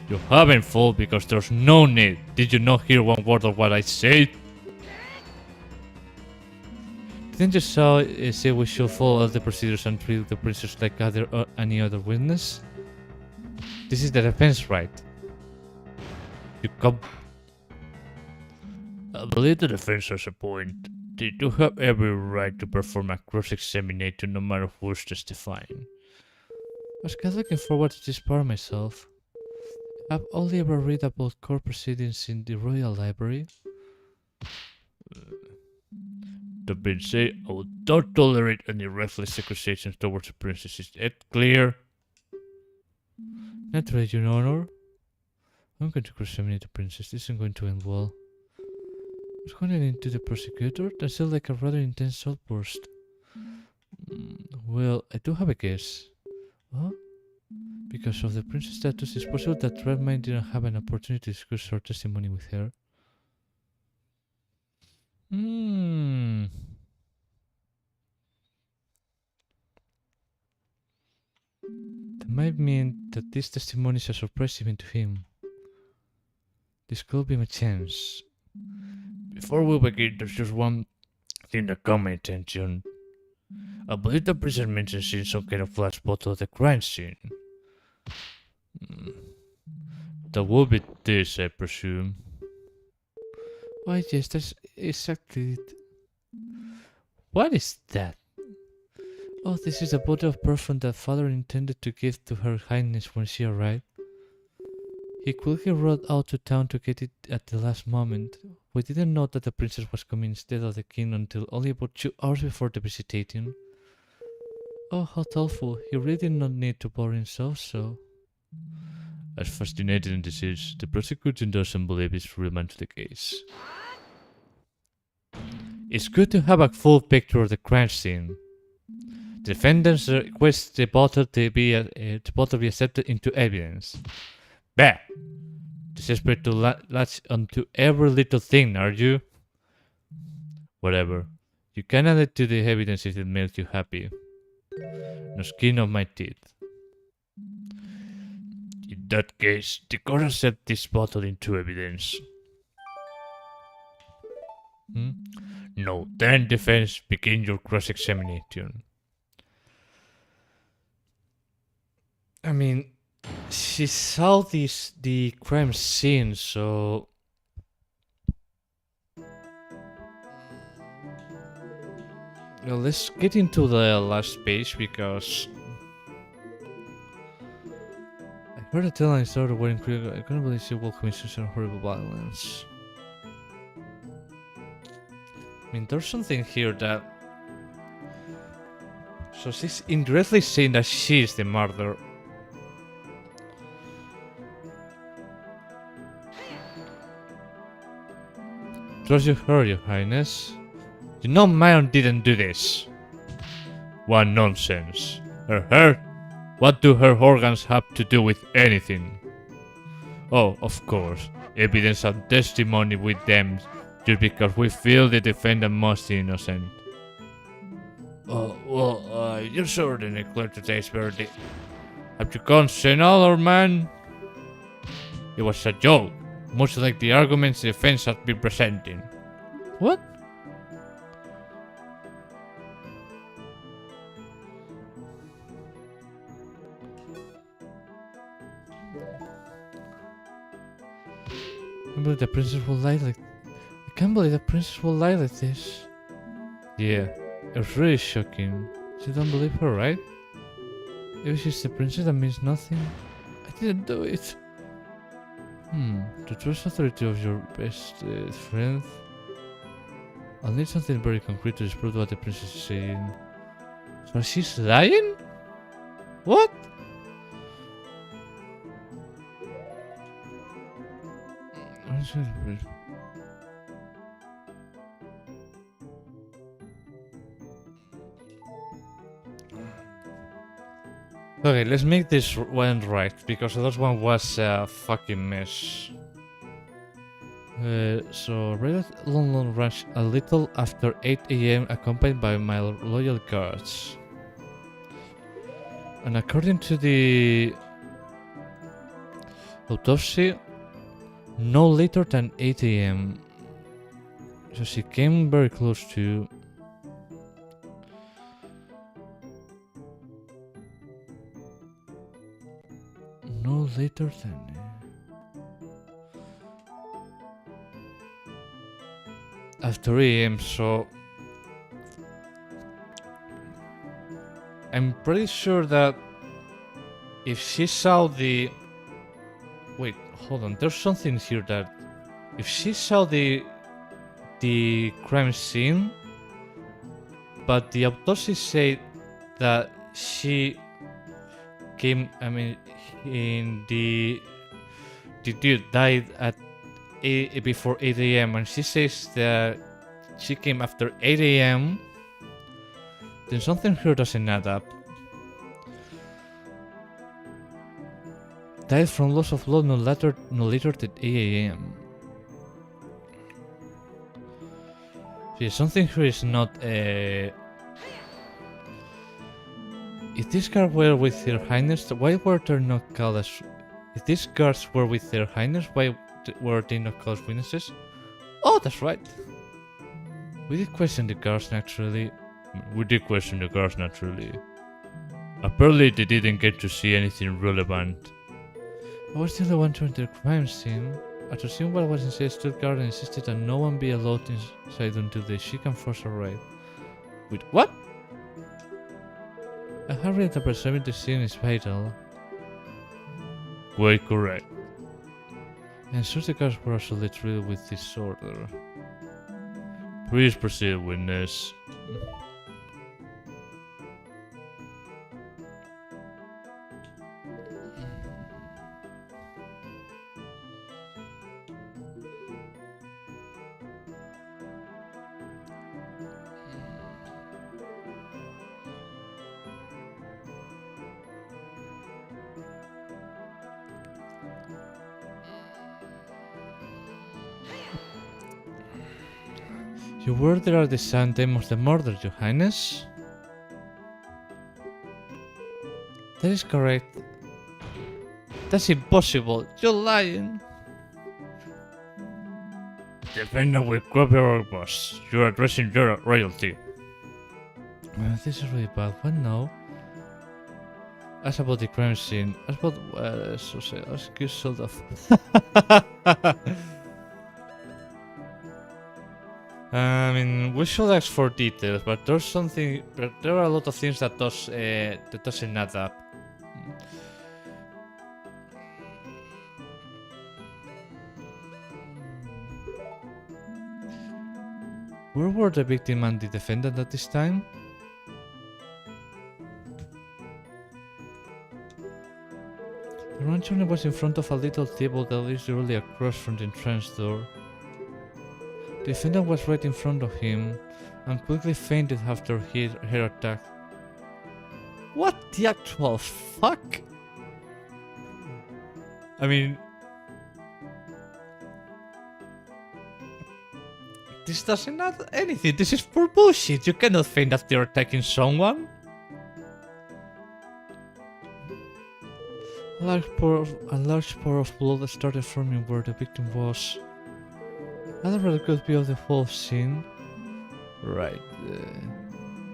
You haven't, fool, because there's no need. Did you not hear one word of what I said? Didn't you say we should follow all the procedures and treat the princess like any other witness? This is the defense, right? You come. I believe the defense has a point. They do have every right to perform a cross-examination no matter who's testifying. I was kind of looking forward to this part myself. I've only ever read about court proceedings in the Royal Library. The prince said I would not tolerate any reckless accusations towards the princess. Is that clear? Naturally, Your Honor. I'm going to cross-examine the princess. This isn't going to end well. I was going into the prosecutor. That sounded like a rather intense outburst. Well, I do have a guess. What? Because of the princess' status, it's possible that Redmine didn't have an opportunity to discuss her testimony with her. That might mean that this testimony is a surprise even to him. This could be my chance. Before we begin, there's just one thing that caught my attention. I believe the princess mentioned seeing some kind of flash photo of the crime scene. That would be this, I presume. Why, yes, that's exactly it. What is that? Oh, this is a bottle of perfume that father intended to give to her highness when she arrived. He quickly rode out to town to get it at the last moment. We didn't know that the princess was coming instead of the king until only about 2 hours before the visitation. Oh, how thoughtful. He really did not need to bother himself so. As fascinating as this is, the prosecution doesn't believe it's relevant to the case. It's good to have a full picture of the crime scene. The defendants request the bottle to be accepted into evidence. Bah! Desperate to latch onto every little thing, are you? Whatever. You can add it to the evidence if it makes you happy. No skin of my teeth. In that case, the court accepts this bottle into evidence. No, then defense, begin your cross-examination. I mean, she saw the crime scene, so well, let's get into the last page because I heard a tale and started wearing critical. I couldn't believe she will commit such horrible violence. I mean, there's something here that. So she's indirectly saying that she is the murderer. Trust you her, your highness. You know Marion didn't do this. What nonsense. Her? What do her organs have to do with anything? Oh, of course. Evidence and testimony with them just because we feel the defendant must be innocent. Oh, well, you certainly declared today's verdict. Have you gone another man? It was a joke. Much like the arguments the defense has been presenting. What? I can't believe the princess will lie like. I can't believe the princess will lie like this. Yeah, it was really shocking. You don't believe her, right? If she's the princess, that means nothing. I didn't do it. The trust authority of your best friend. I'll need something very concrete to disprove what the princess is saying. So she's lying? What? Okay, let's make this one right, because the last one was a fucking mess. So, Red London rushed a little after 8 a.m. accompanied by my loyal guards. And according to the autopsy, no later than 8 a.m. So she came very close to... No later than... After 8 a.m. so... I'm pretty sure that if she saw the... Wait, hold on, there's something here that... If she saw the crime scene, but the autopsy said that she came, I mean, in the dude died at before 8 a.m. and she says that she came after 8 a.m. Then something here doesn't add up. Died from loss of blood no later than 8 a.m. See, something here is not. If these guards were with Their Highness, why were they not called as? If these guards were with Their Highness, why were they not called as witnesses? Oh, that's right. We did question the guards naturally. Apparently, they didn't get to see anything relevant. I was the only one to enter the crime scene. After seeing what was inside, Stuttgart insisted that no one be allowed inside until the Chican force arrived. Wait, what? I have read that preserving the scene is vital. Quite correct. And so the guards were also treated with disorder. Please proceed, witness. You were there at the same time of the murder, Your Highness? That is correct. That's impossible. You're lying. Defendant will cooperate, boss. You're addressing your royalty. This is really bad. What now? Ask about the crime scene. Ask about... ask you sort of... I mean, we should ask for details, but there's something... There are a lot of things that doesn't add up. Where were the victim and the defendant at this time? The rancher was in front of a little table that is directly across from the entrance door. The defendant was right in front of him and quickly fainted after her attack. What the actual fuck? I mean... This doesn't add anything. This is for bullshit. You cannot faint after attacking someone. A large pour of blood started forming where the victim was. I don't really good view of the whole scene. Right.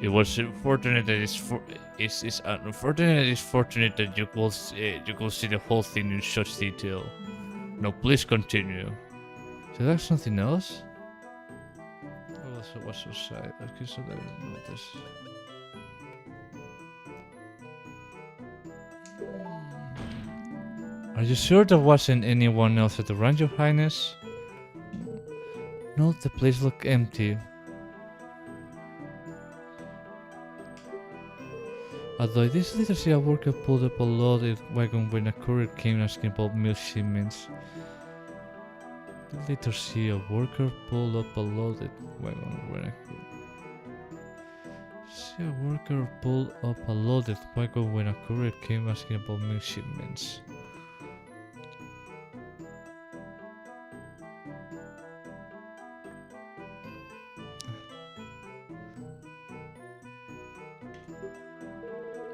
It was unfortunate that it's fortunate that you could see the whole thing in such detail. No, please continue. So that's something else? Oh, so what's your side? Okay, so there is notice. Are you sure there wasn't anyone else at the ranch, Your Highness? No, the place looked empty. Although I did later see a worker pulled up a loaded wagon when a courier came asking about milk shipments. I did later see a worker pull up a loaded wagon when a courier... See a worker pull up a loaded wagon when a courier came asking about milk shipments.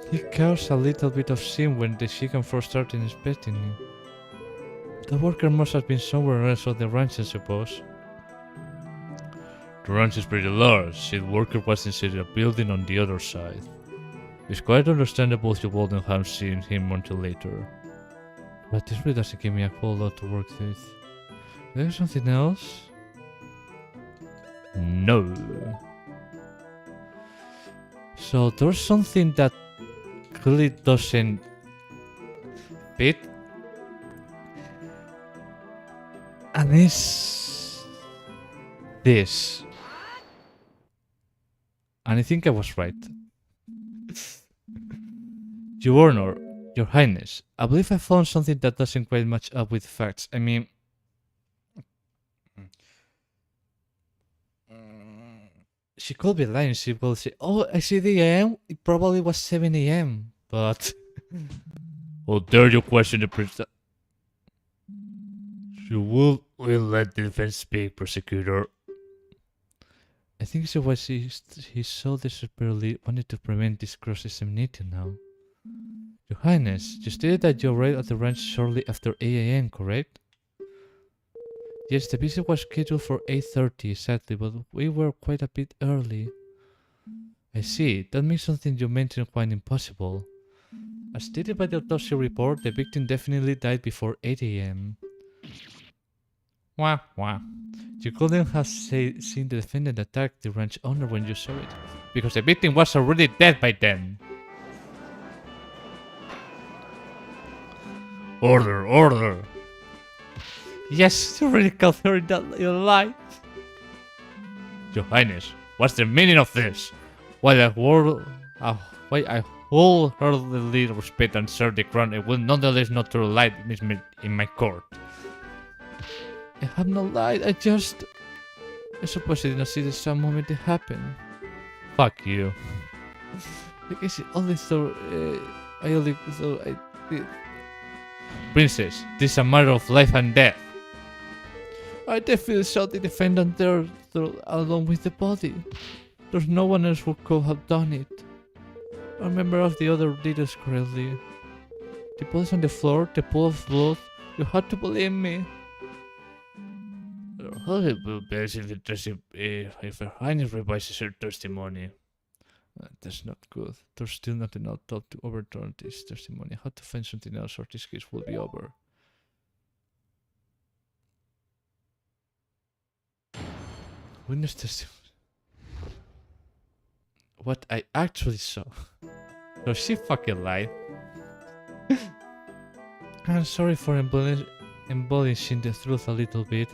He caused a little bit of scene when the chicken first started inspecting him. The worker must have been somewhere else on the ranch, I suppose. The ranch is pretty large. The worker was inside a building on the other side. It's quite understandable you wouldn't have seen him until later. But this really doesn't give me a whole lot to work with. There's something else? No. So there's something that really doesn't fit. And it's this. And I think I was right. Your Honor, Your Highness, I believe I found something that doesn't quite match up with facts. I mean... She could be lying. She will say, oh, I see the AM. It probably was 7 AM. But... How dare you question the prisoner? You will let the defense speak, prosecutor. I think so was he so desperately wanted to prevent this cross-examination now. Your Highness, you stated that you arrived at the ranch shortly after 8 AM, correct? Yes, the visit was scheduled for 8:30 exactly, but we were quite a bit early. I see, that makes something you mentioned quite impossible. As stated by the autopsy report, the victim definitely died before 8 AM. Wah wah. You couldn't have seen the defendant attack the ranch owner when you saw it, because the victim was already dead by then. Order, order! Yes, you already called her in that little lie. Your Highness, what's the meaning of this? Why I wholeheartedly respect and serve the crown, I will nonetheless not to lie in my court. I have not lied, I suppose I did not see the same moment it happened. Fuck you. I guess I only thought I did. Princess, this is a matter of life and death. I definitely saw the defendant there along with the body. There's no one else who could have done it. I remember all the other details correctly. The body's on the floor, the pool of blood. You had to believe me. It would be interesting if Her Highness revises her testimony. That's not good. There's still not enough doubt to overturn this testimony. I had to find something else or this case will be over. Witness testimony. What I actually saw. So she fucking lied. I'm sorry for embellishing the truth a little bit.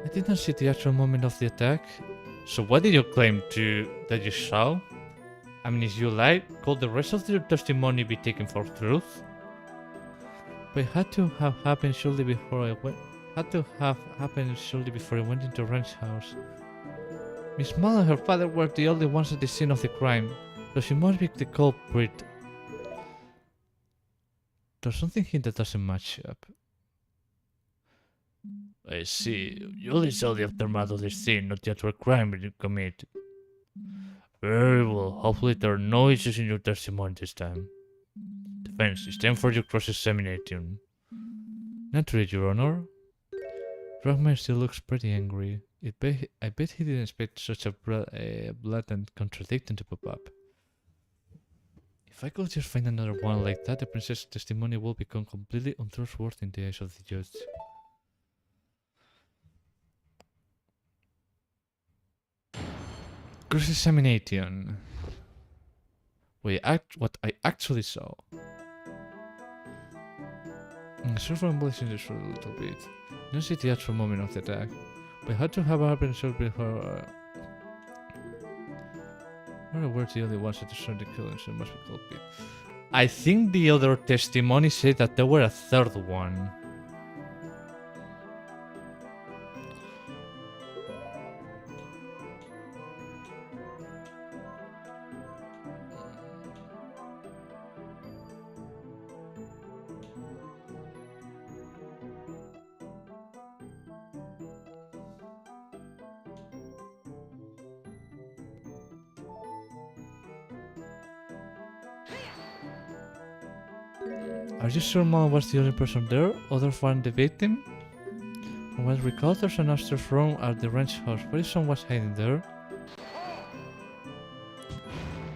I did not see the actual moment of the attack. So what did you claim that you saw? I mean, if you lied, could the rest of your testimony be taken for truth? But it had to have happened shortly before I went. Into the ranch house. Miss Mull and her father were the only ones at the scene of the crime, so she must be the culprit. There's something here that doesn't match up. I see. You only saw the aftermath of the scene, not the actual crime you committed. Very well. Hopefully there are no issues in your testimony this time. Defense, it's time for your cross-examination. Naturally, Your Honor. Rockman still looks pretty angry. I bet he didn't expect such a blatant contradiction to pop up. If I could just find another one like that, the princess's testimony will become completely untrustworthy in the eyes of the judge. Cross-examination. What I actually saw. Sorry for embellishing this a little bit. I don't see the actual moment of the attack, but it had to have happened short before. We're the only ones that discern the killing, so it must be culprit. I think the other testimony said that there were a third one. Are you sure Mom was the only person there, other than the victim? From what I recall, there's an upstairs room at the ranch house. What if someone was hiding there?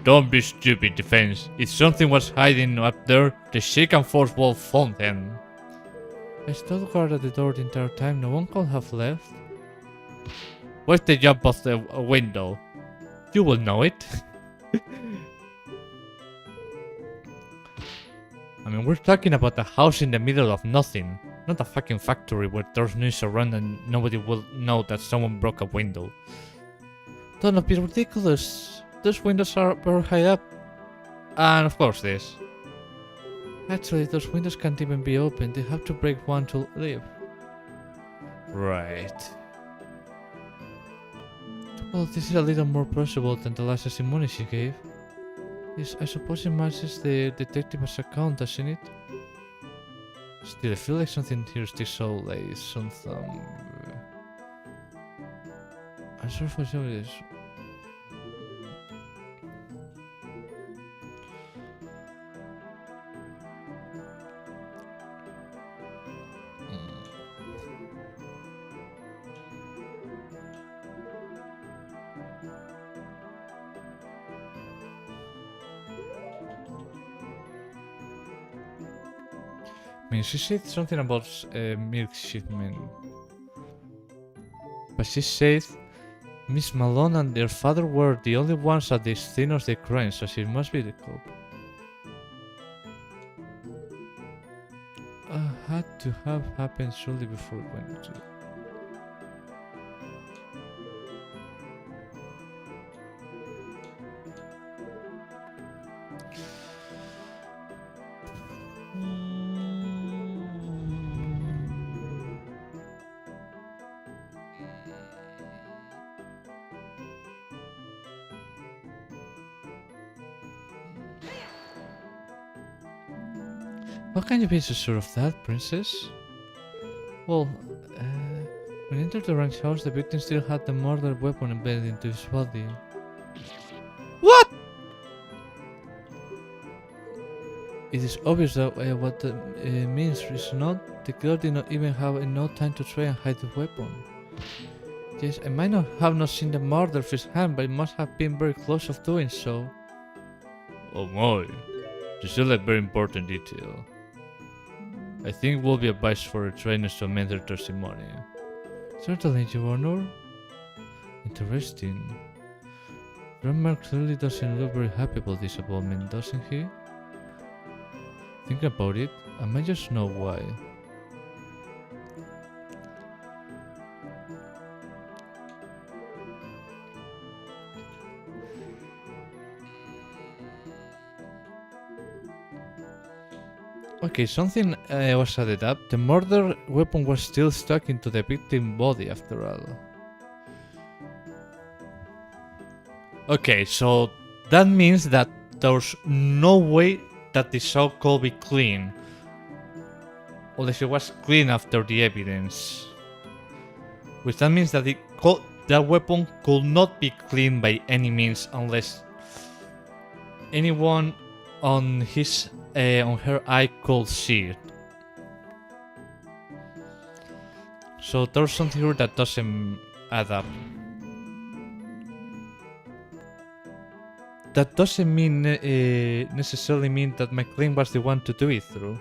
Don't be stupid, Defense. If something was hiding up there, the shaken force will found them. I stood guard at the door the entire time. No one could have left. What's the jump off the window? You will know it. I mean, we're talking about a house in the middle of nothing. Not a fucking factory where there's news around and nobody will know that someone broke a window. Don't be ridiculous. Those windows are very high up. And of course this. Actually, those windows can't even be opened. They have to break one to leave. Right. Well, this is a little more plausible than the last testimony she gave. Yes, I suppose it matches the detective's account, doesn't it? Still, I feel like something here sticks so like something. I'm sorry for showing this. I mean, she said something about milk shipment. But she said Miss Malone and their father were the only ones at the scene of the crime, so she must be the cop. Had to have happened shortly before it went to... How can you be so sure of that, princess? Well, when he entered the ranch house, the victim still had the murder weapon embedded into his body. What? It is obvious that what that means is not. The girl did not even have enough time to try and hide the weapon. Yes, I might not have seen the murder of his hand, but it must have been very close of doing so. Oh my, this is a very important detail. I think it will be advised for the trainers to amend their testimony. Certainly, Your Honor. Interesting. Grandma clearly doesn't look very happy about this involvement, doesn't he? Think about it, I might just know why. Okay, something was added up. The murder weapon was still stuck into the victim's body after all. Okay, so that means that there's no way that the shell could be clean. Unless it was clean after the evidence. Which that means that that weapon could not be cleaned by any means unless anyone on his on her eye could see it. So there's something here that doesn't add up. That doesn't mean necessarily mean that McLean was the one to do it through.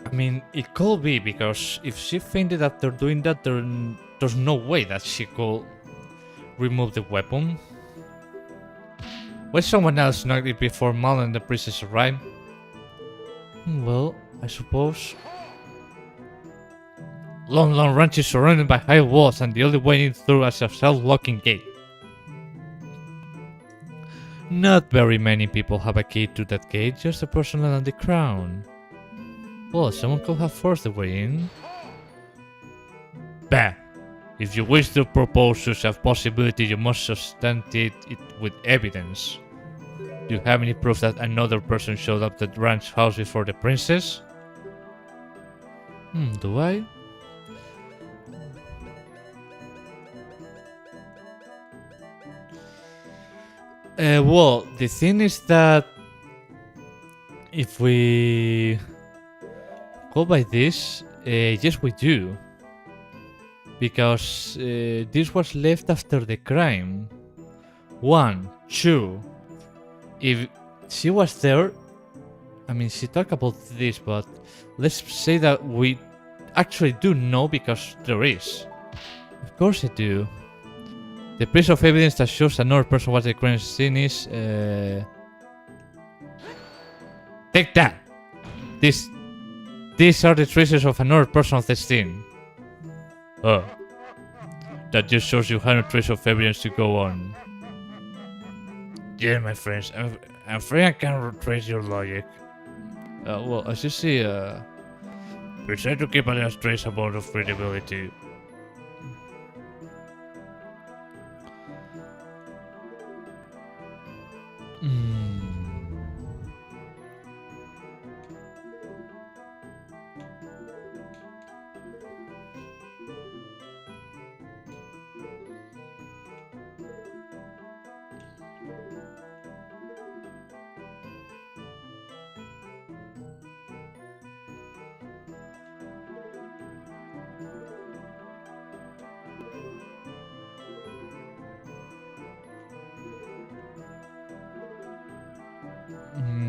I mean, it could be, because if she fainted after doing that, there's no way that she could remove the weapon. Why someone else knocked it before Mal and the princess arrived? Well, I suppose. Long Ranch is surrounded by high walls, and the only way in through is a self-locking gate. Not very many people have a key to that gate, just the person and the crown. Well, someone could have forced the way in. Bah! If you wish to propose such a possibility, you must substantiate it with evidence. Do you have any proof that another person showed up at the ranch house before the princess? Do I? Well, the thing is that If we go by this, yes we do. Because this was left after the crime. 1, 2. If she was there, I mean, she talked about this, but let's say that we actually do know because there is. Of course I do. The piece of evidence that shows another person was the crime scene is... Take that! These are the traces of another person on the scene. Oh. That just shows you have no trace of evidence to go on. Yeah, my friends, I'm afraid I can't trace your logic. Well, as you see, we try to keep a trace amount of credibility.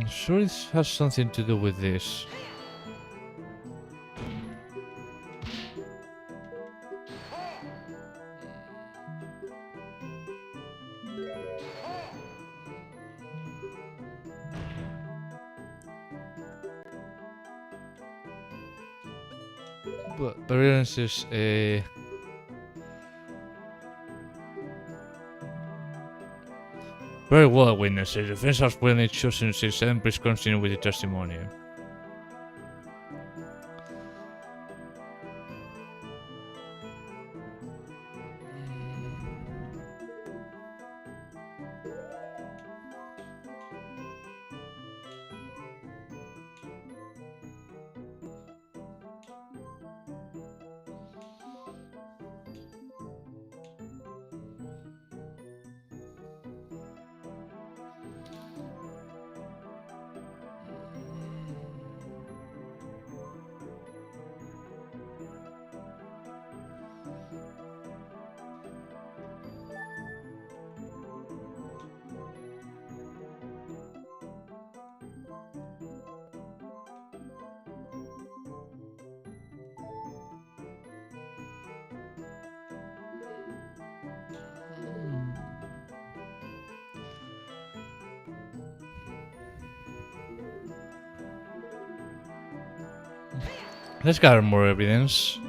Sure it has something to do with this. But evidence is very well, witnesses. The defense has willingly chosen to say, please continue with the testimony. Let's gather more evidence.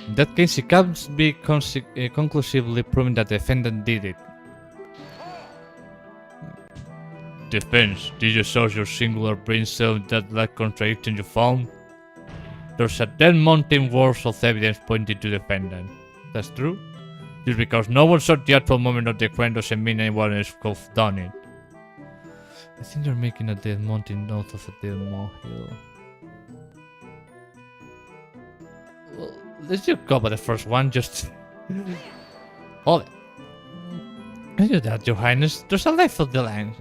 In that case, it can't be conclusively proven that the defendant did it. Defense, did you source your singular brain cell that lack contradiction you found? There's a 10 mountain worth of evidence pointing to the defendant. That's true? Just because no one saw the actual moment of the crime doesn't mean anyone else could have done it. I think you're making a dead mountain north of a dead molehill. Well, let's just go by the first one, just... Hold it. I do that, Your Highness. There's a life of the land.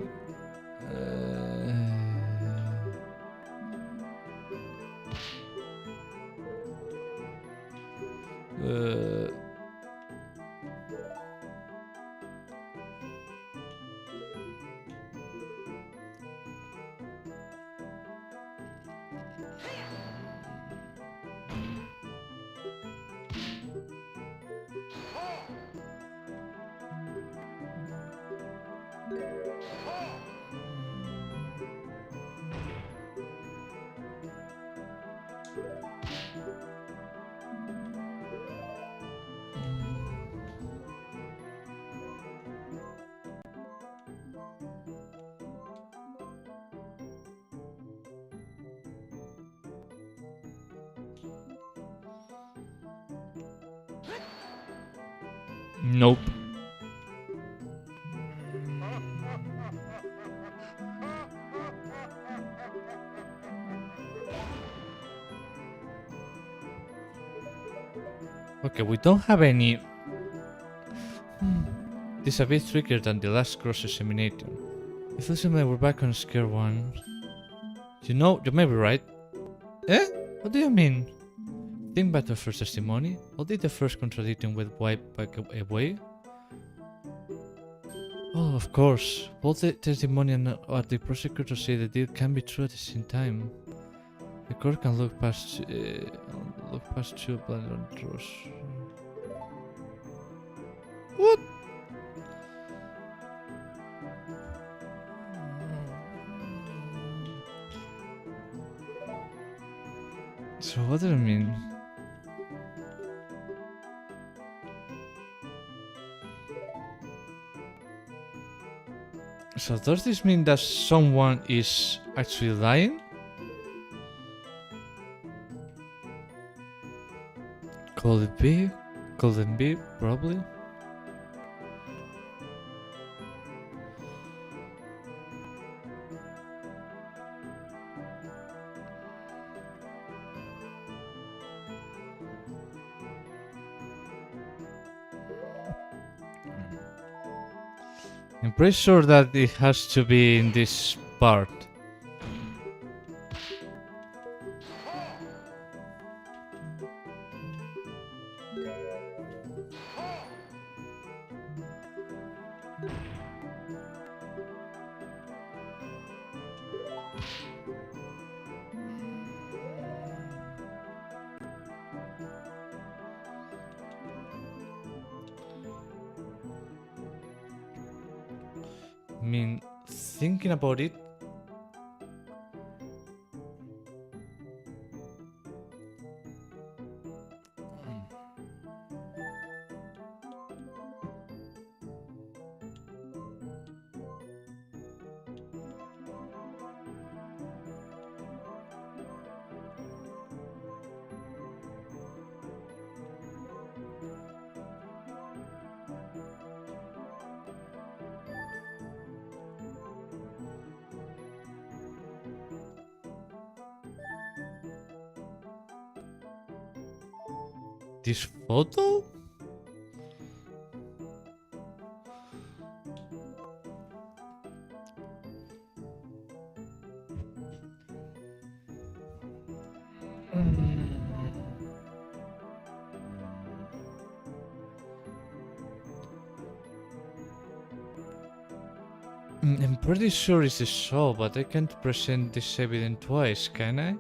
Nope. Okay, we don't have any... This is a bit trickier than the last cross-examination. If listen, we're back on square one. You know, you may be right. Eh? What do you mean? Think back to the first testimony. Or did the first contradicting with wipe back away? Oh, of course. Both the testimony and what the prosecutor say the deal can be true at the same time. The court can look past two blatant truths. What? So what does it mean? So does this mean that someone is actually lying? Could it be? Could it be? Probably. I'm pretty sure that it has to be in this part. I mean, thinking about it, this photo? I'm pretty sure it's a show, but I can't present this evidence twice, can I?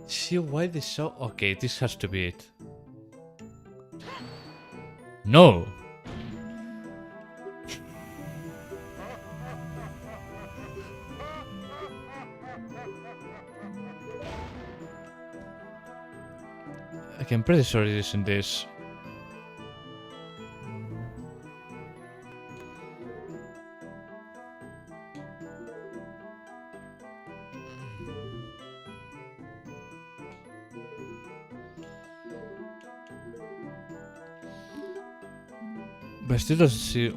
See why the show? Okay, this has to be it. No! Okay, I'm pretty sure it isn't this. But I still doesn't see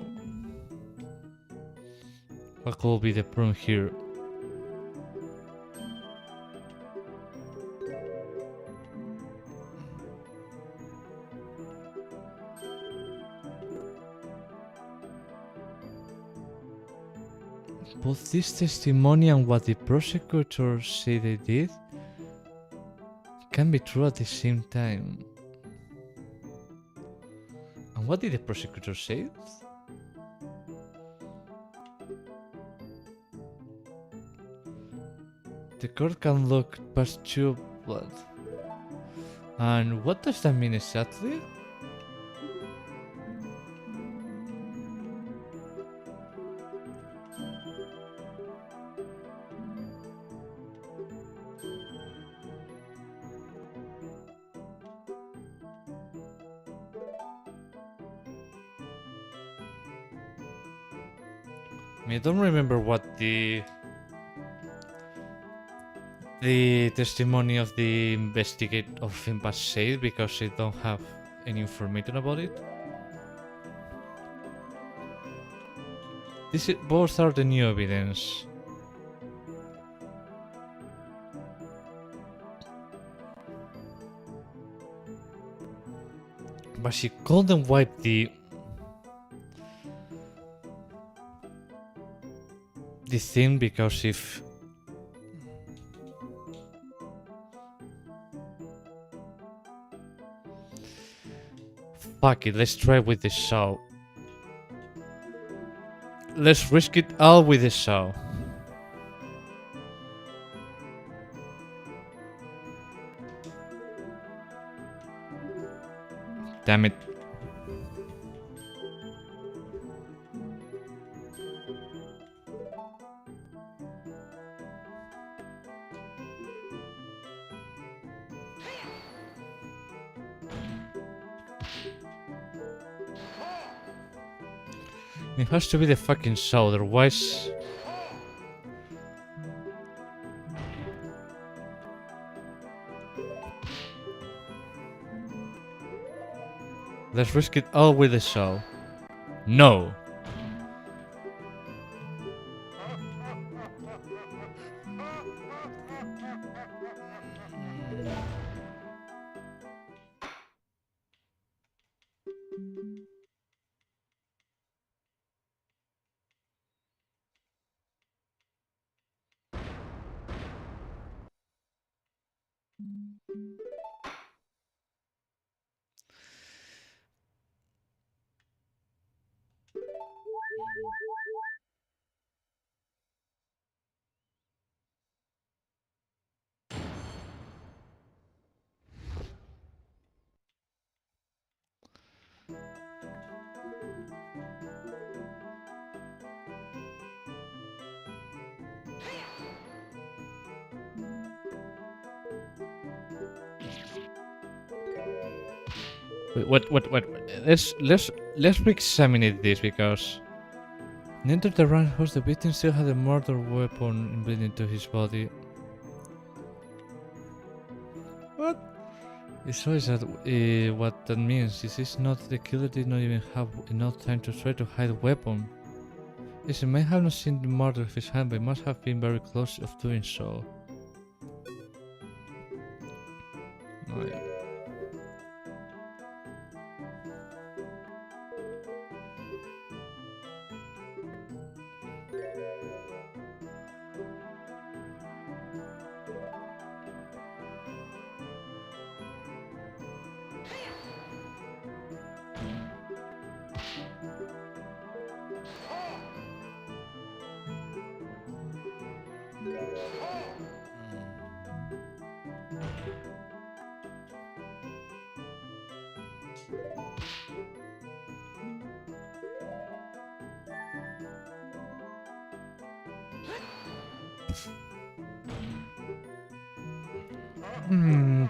what could be the problem here. Both this testimony and what the prosecutors say they did can be true at the same time. And what did the prosecutor say? The court can look past two blood. And what does that mean exactly? I don't remember what the testimony of the investigate of Impasse said because I don't have any information about it. Both are the new evidence. But she couldn't wipe the thing because if fuck it, let's try with the saw. Let's risk it all with the saw. Damn it. It has to be the fucking saw, otherwise... Let's risk it all with the saw. No! Wait, what? Let's re-examine this because neither the run host the victim still had a murder weapon embedded into his body. What? It's always that what that means. This is not the killer did not even have enough time to try to hide a weapon. Yes, he may have not seen the murder of his hand, but must have been very close of doing so. Oh, yeah.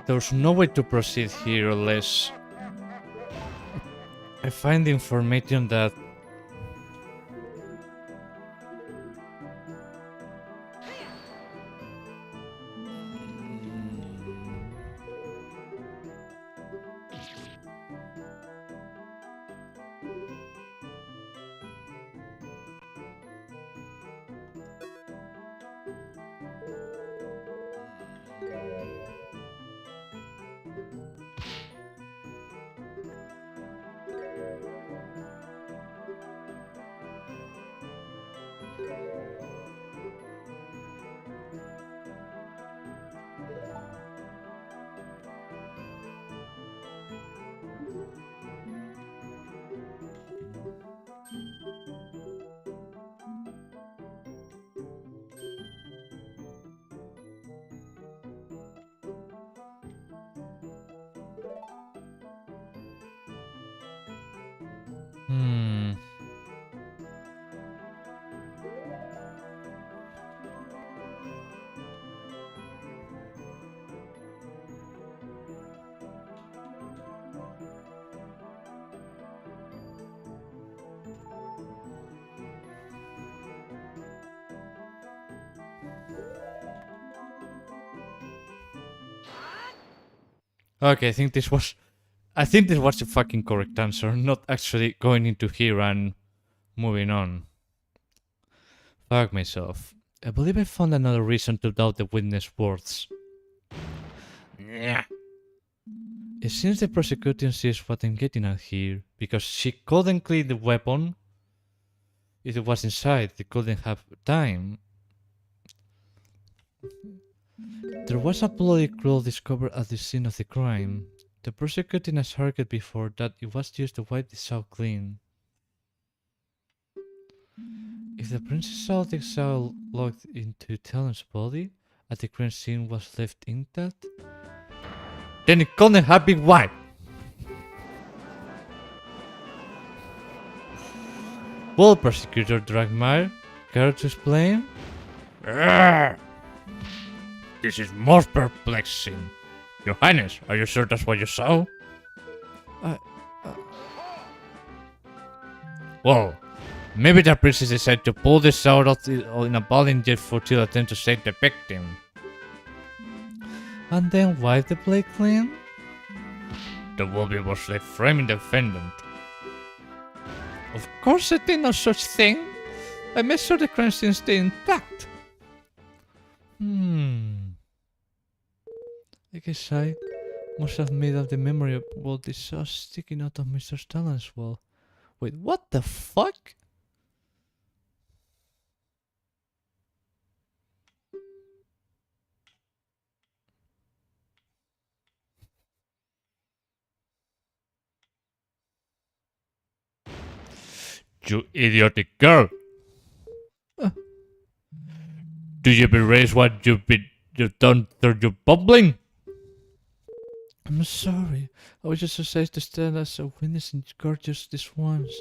There's no way to proceed here unless I find the information that okay, I think this was the fucking correct answer, not actually going into here and moving on. Fuck myself. I believe I found another reason to doubt the witness words. Yeah. It seems the prosecution sees what I'm getting at here, because she couldn't clean the weapon. If it was inside, they couldn't have time. There was a bloody cloth discovered at the scene of the crime. The prosecuting has argued before that it was used to wipe the saw clean. If the princess saw the saw locked into Talon's body, and the crime scene was left intact, then it couldn't have been wiped. Well, Prosecutor Dragmire, care to explain? This is most perplexing. Your Highness, are you sure that's what you saw? Well, maybe the princess decided to pull this out in a bowling jet futile attempt to save the victim. And then wipe the plate clean? The woman was left framing the defendant. Of course I did no such thing. I made sure the crime scene stayed intact. I guess I must have made up the memory of what the sauce sticking out of Mr. Talon's wall. Wait, what the fuck? You idiotic girl! Do you erase what you've done through your bubbling? I'm sorry. I was just excited to stand as a witness in court just this once.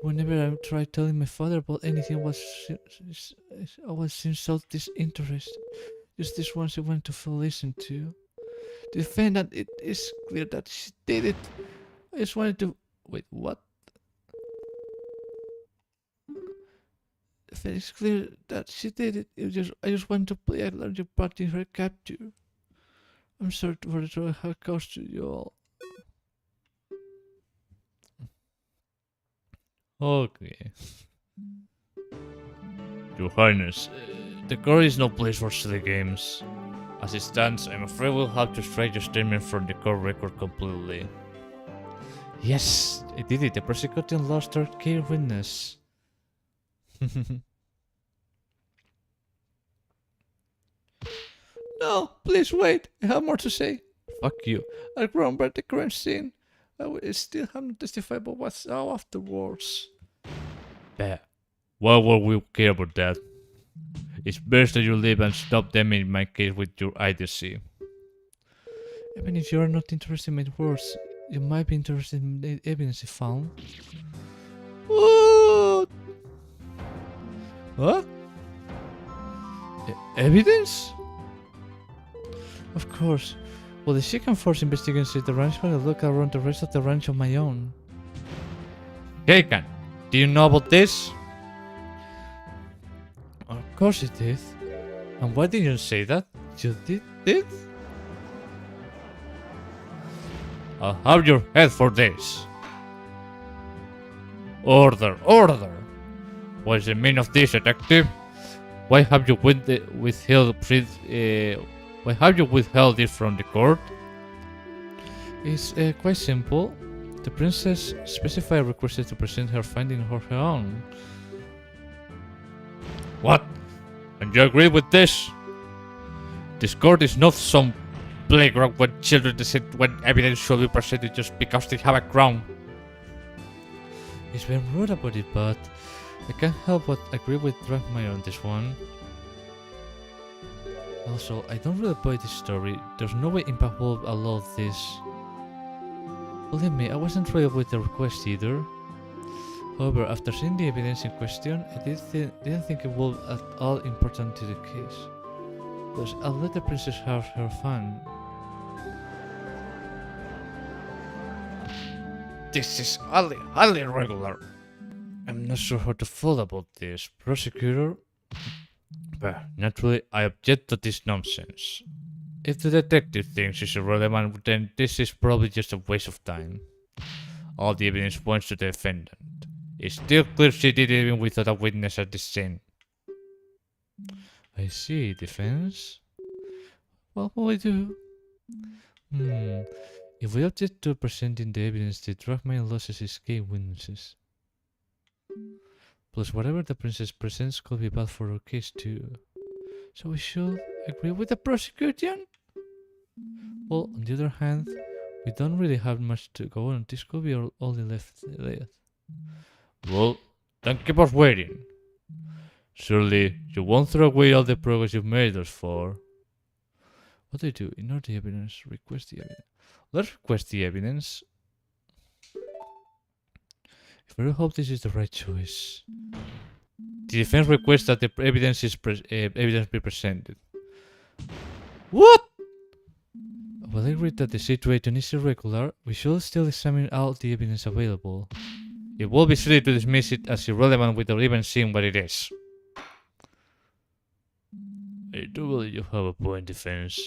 Whenever I tried telling my father about anything, I was seemed so disinterested. Just this once I went to feel listened to. The defendant, it is clear that she did it. I just wanted to... Wait, what? It's clear that she did it. I just want to play a larger part in her capture. I'm sorry for the trouble I have caused to you all. Okay. Your Highness, the court is no place for silly games. As it stands, I'm afraid we'll have to strike your statement from the court record completely. Yes, I did it. The prosecution lost her key witness. No, please wait. I have more to say. Fuck you. I remember the crime scene. I will still haven't testified about what's saw afterwards. Bah. Why would we care about that? It's best that you leave and stop them in my case with your idiocy. Even if you are not interested in my words, you might be interested in the evidence you found. What? What? Evidence? Of course. Well, the second force investigating the ranch will look around the rest of the ranch on my own. Keikan, do you know about this? Of course it did. And why didn't you say that? You did? I'll have your head for this. Order, order! What is the meaning of this, detective? Why have you withheld this from the court? It's quite simple. The princess specified requested to present her finding of her own. What? And you agree with this? This court is not some playground where children decide when evidence should be presented just because they have a crown. He's been rude about it, but I can't help but agree with Dragmire on this one. Also, I don't really buy this story. There's no way Impact will allow this. Believe me, I wasn't thrilled with the request either. However, after seeing the evidence in question, I didn't think it was at all important to the case. Plus, I'll let the princess have her fun. This is highly irregular. I'm not sure how to feel about this, prosecutor. But naturally, I object to this nonsense. If the detective thinks it's irrelevant, then this is probably just a waste of time. All the evidence points to the defendant. It's still clear she did it even without a witness at the scene. I see, defense. What will we do? If we object to presenting the evidence, the drug man loses his key witnesses. Plus, whatever the princess presents could be bad for our case too. So we should agree with the prosecution? Well, on the other hand, we don't really have much to go on. This could be our only left. Well, then keep us waiting. Surely, you won't throw away all the progress you've made thus far. What do you do? Ignore the evidence. Request the evidence. Let's request the evidence. I really hope this is the right choice. The defense requests that the evidence be presented. What? While I agree that the situation is irregular, we should still examine all the evidence available. It will be silly to dismiss it as irrelevant without even seeing what it is. I do believe you have a point, defense.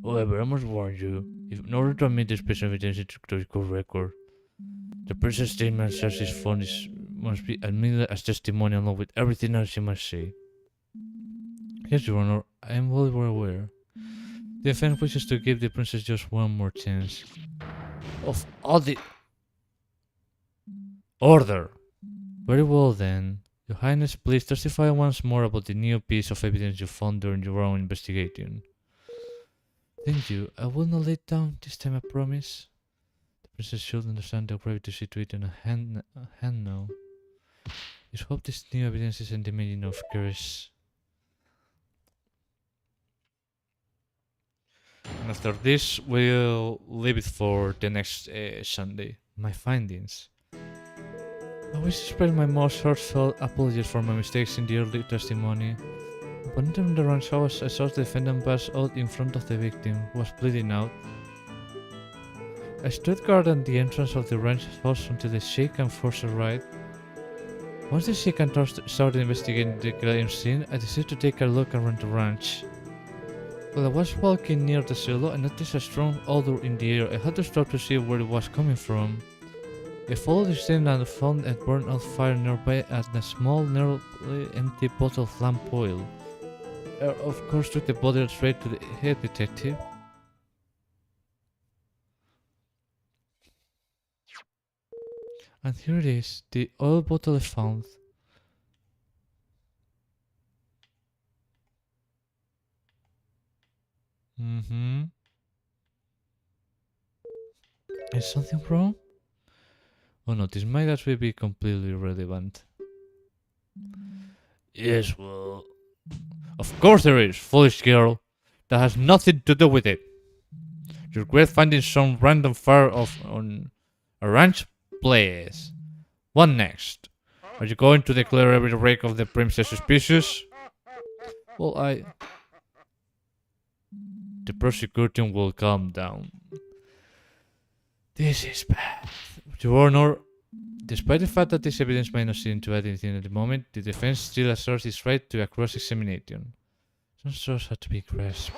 However, I must warn you, in order to admit this piece of evidence into the court record, the princess statement such as phone must be admitted as testimony along with everything else she must say. Yes, Your Honor, I am well aware. The defense wishes to give the princess just one more chance. Of all the... Order! Very well then. Your Highness, please testify once more about the new piece of evidence you found during your own investigation. Thank you. I will not lay down this time, I promise. The princess should understand the gravity of the situation at hand now. Let's hope this new evidence isn't the making of curse. And after this, we'll leave it for the next Sunday. My findings. I wish to spread my most heartfelt apologies for my mistakes in the early testimony. Upon entering the ranch house, I saw the defendant pass out in front of the victim, who was bleeding out. I stood guard at the entrance of the ranch house until the sheik and force arrived. Once the sheik and Thorst started investigating the crime scene, I decided to take a look around the ranch. While I was walking near the silo, I noticed a strong odor in the air. I had to stop to see where it was coming from. I followed the scene and found a burnt out fire nearby and a small, nearly empty bottle of lamp oil. I, of course, took the bottle straight to the head detective. And here it is, the oil bottle I found. Is something wrong? Oh no, this might actually be completely irrelevant. Yes, well... Of course there is, foolish girl. That has nothing to do with it. You regret finding some random fire on a ranch? Please. What next? Are you going to declare every rake of the princess suspicious? Well, the prosecution will calm down. This is bad. Your Honor, despite the fact that this evidence might not seem to add anything at the moment, the defense still asserts its right to a cross-examination. Some source had to be grasped.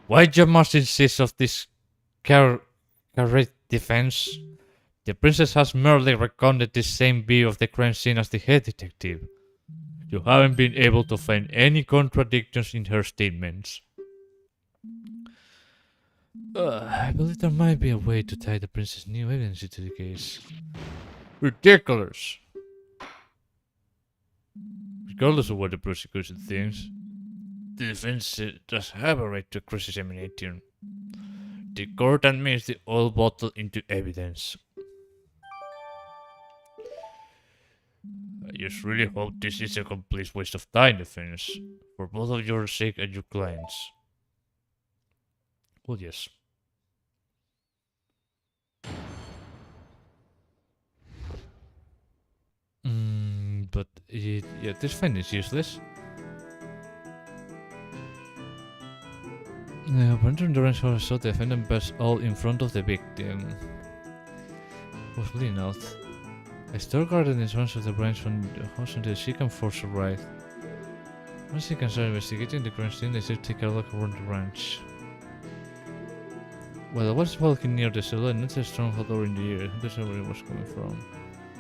Why you must insist of this correct defense? The princess has merely recounted the same view of the crime scene as the head detective. You haven't been able to find any contradictions in her statements. I believe there might be a way to tie the princess' new evidence into the case. Ridiculous! Regardless of what the prosecution thinks, the defense does have a right to cross-examination. The court admits the oil bottle into evidence. I just really hope this is a complete waste of time, defense, for both of your sake and your clients. Well, yes. But yeah, this finding is useless. Upon endurance or saw the defendant pass all in front of the victim. Was bleeding out. I stood guard in front of the branch from the house until she can force arrived. Once she can start investigating the crime scene, they should take a look around the ranch. While I was walking near the silo, I noticed a strong odor in the air. This is where it was coming from.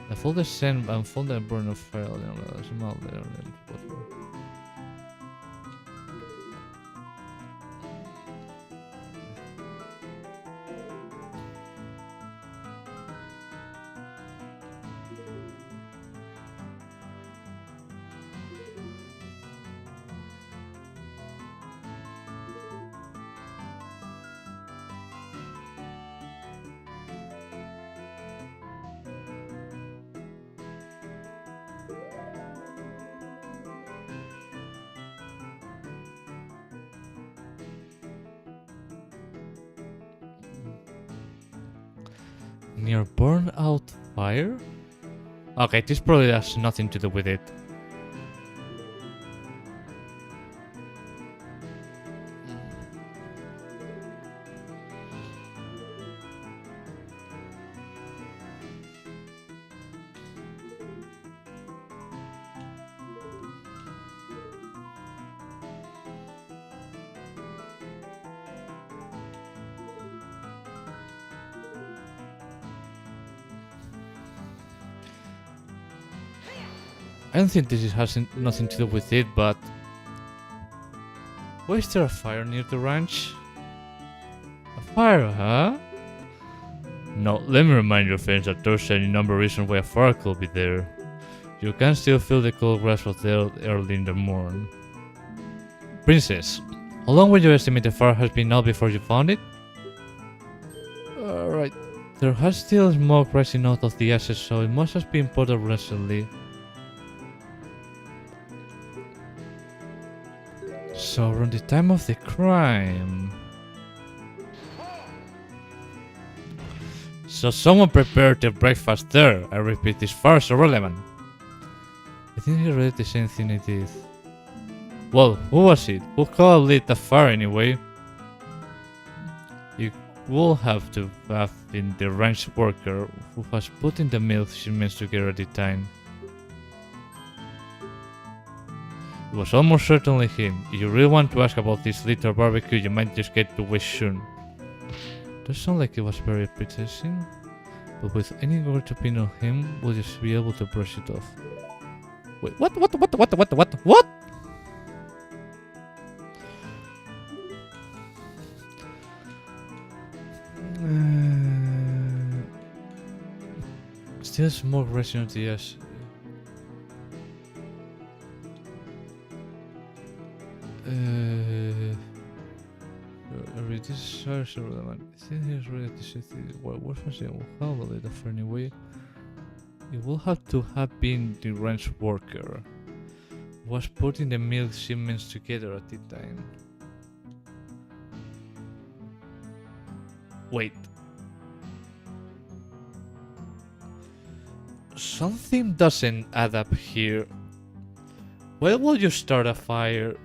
I followed the scent and found a burn of fire on a small there. Near burnout fire? Okay, this probably has nothing to do with it. I don't think this has nothing to do with it, but... Why is there a fire near the ranch? A fire, huh? No, let me remind your friends that there's any number of reasons why a fire could be there. You can still feel the cold grass of the earth early in the morning. Princess, how long would you estimate the fire has been out before you found it? Alright, there has still smoke rising out of the ashes, so it must have been put out recently. So around the time of the crime... So someone prepared the breakfast there. I repeat, this far is irrelevant. I think he read the same thing I did. Well, who was it? Who could lit the fire anyway? It will have to have been the ranch worker who was putting the milk shipments together at the time. It was almost certainly him. If you really want to ask about this little barbecue, you might just get to wish soon. Does sound like it was very appetizing, but with any good opinion of him, we'll just be able to brush it off. Wait, what? Still smoke rising on the ash. This is relevant. I think he's ready to say what was it? How will it offer anyway? It will have to have been the ranch worker who was putting the milk shipments together at the time. Wait. Something doesn't add up here. Why would you start a fire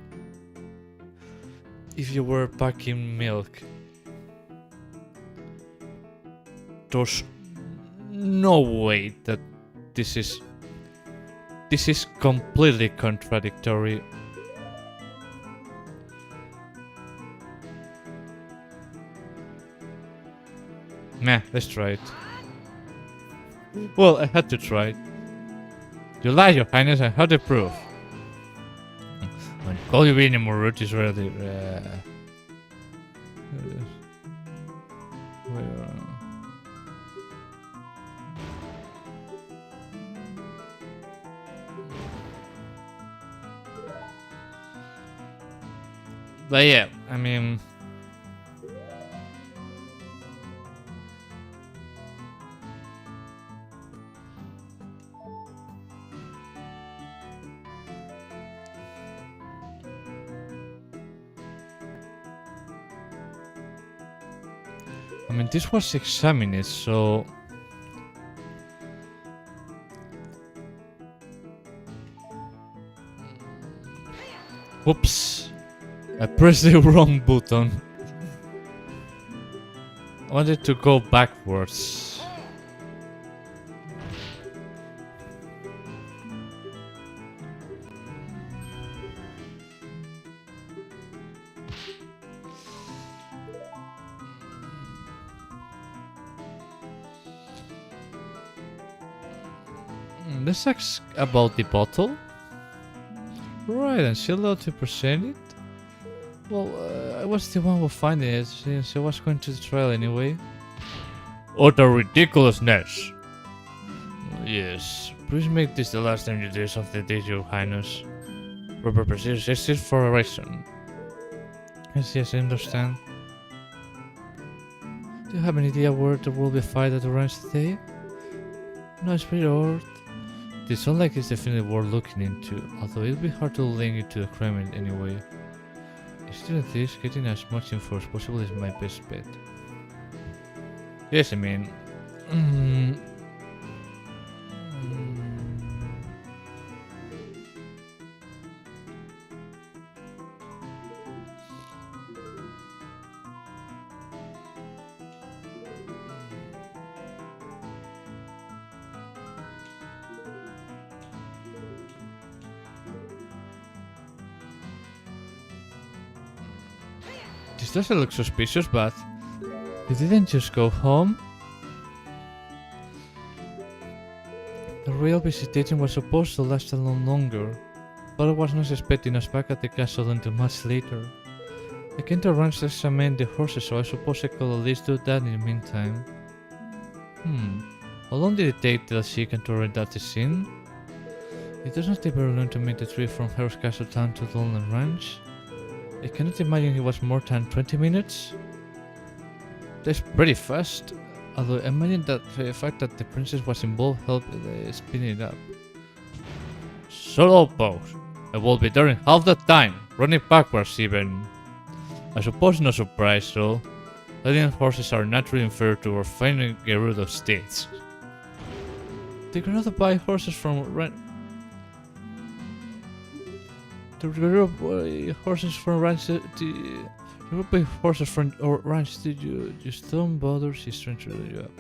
if you were packing milk? There's no way that this is completely contradictory. Meh, let's try it. Well, I had to try it. You lie, Your Highness, I had the proof. When call you in more root is ready. But yeah, I mean... this was examined, so... Whoops! I pressed the wrong button. I wanted to go backwards. Let's ask about the bottle. Right, and she allowed to present it? Well, I was the one who found it since I was going to the trial anyway. Utter ridiculousness! Yes, please make this the last time you do something to Your Highness. Proper procedures exist for a reason. Yes, I understand. Do you have any idea where there will be a fight at the ranch today? No, it's pretty odd. It sounds like it's definitely worth looking into, although it'll be hard to link it to the crime anyway. Still at this, getting as much info as possible is my best bet. Yes, I mean, Mm. This doesn't look suspicious, but you didn't just go home? The royal visitation was supposed to last a lot longer. Father was not expecting us back at the castle until much later. I came to ranch to examine the horses, so I suppose I could at least do that in the meantime. How long did it take till she came to rent out the scene? It does not take very long to make the trip from Harrow's Castle Town to Lowland Ranch. I cannot imagine it was more than 20 minutes. That's pretty fast. Although I imagine that the fact that the princess was involved helped speed it up. Shut up, boss. I will be there in half the time, running backwards even. I suppose no surprise though. Letting horses are naturally inferior to our fine Gerudo states. They cannot buy horses from horses from ranch. You buy horses from or ranch. Did you just don't bother? She's trying to do you up.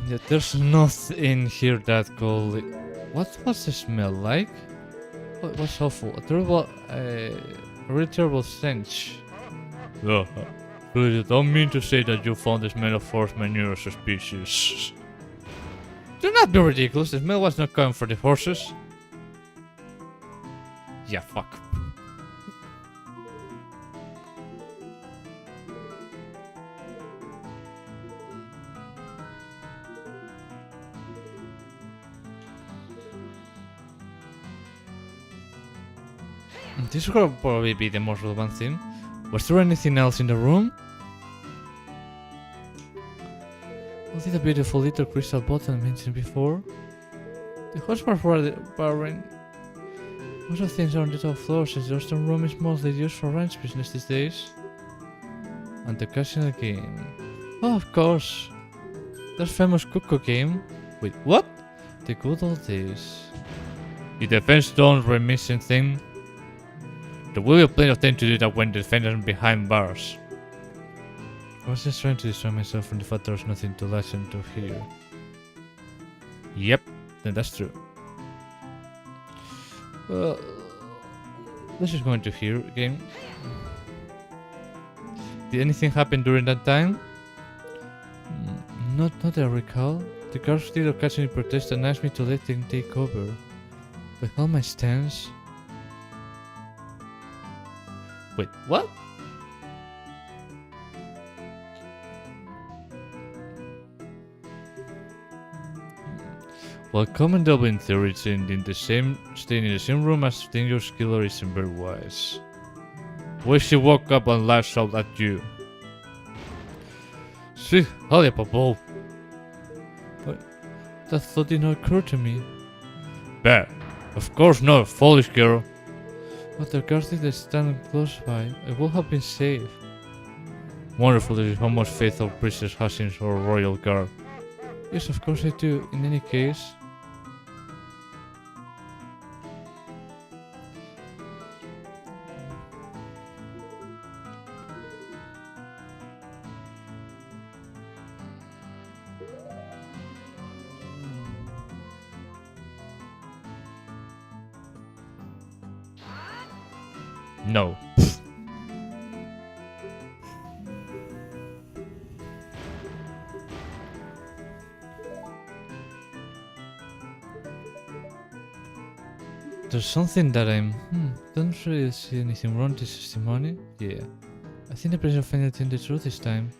Yeah, there's nothing in here that could. What's the smell like? What's awful? A terrible, really terrible stench. Oh, you don't mean to say that you found the smell of horse manure suspicious. Do not be ridiculous. The smell was not coming for the horses. Yeah, fuck. This will probably be the most relevant thing. Was there anything else in the room? Was it a beautiful little crystal bottle I mentioned before? The hotspot for the barren. Most of things are on the top floor since the Austin room is mostly used for ranch business these days. And the casino game. Oh, of course. That famous Cuckoo game. Wait, what? The good old days. The defense don't remissing thing. There will be plenty of time to do that when the defendant behind bars. I was just trying to distract myself from the fact there's nothing to listen to here. Yep, then that's true. Let's just go into here again. Did anything happen during that time? Not that I recall. The guards still occasionally protest and asked me to let them take over. With all my stance. Wait, what? While commendable in theory, staying in the same room as dangerous killer isn't very wise. Why she woke up and lashed out at you? See, holy papa. But that thought did not occur to me. Bad. Of course not, foolish girl. But the guards did stand close by. I would have been safe. Wonderful that how much faith our princess has in her royal guard. Yes, of course I do. In any case. No. There's something that don't really see anything wrong with this testimony. Yeah. I think the princess finally told the truth this time.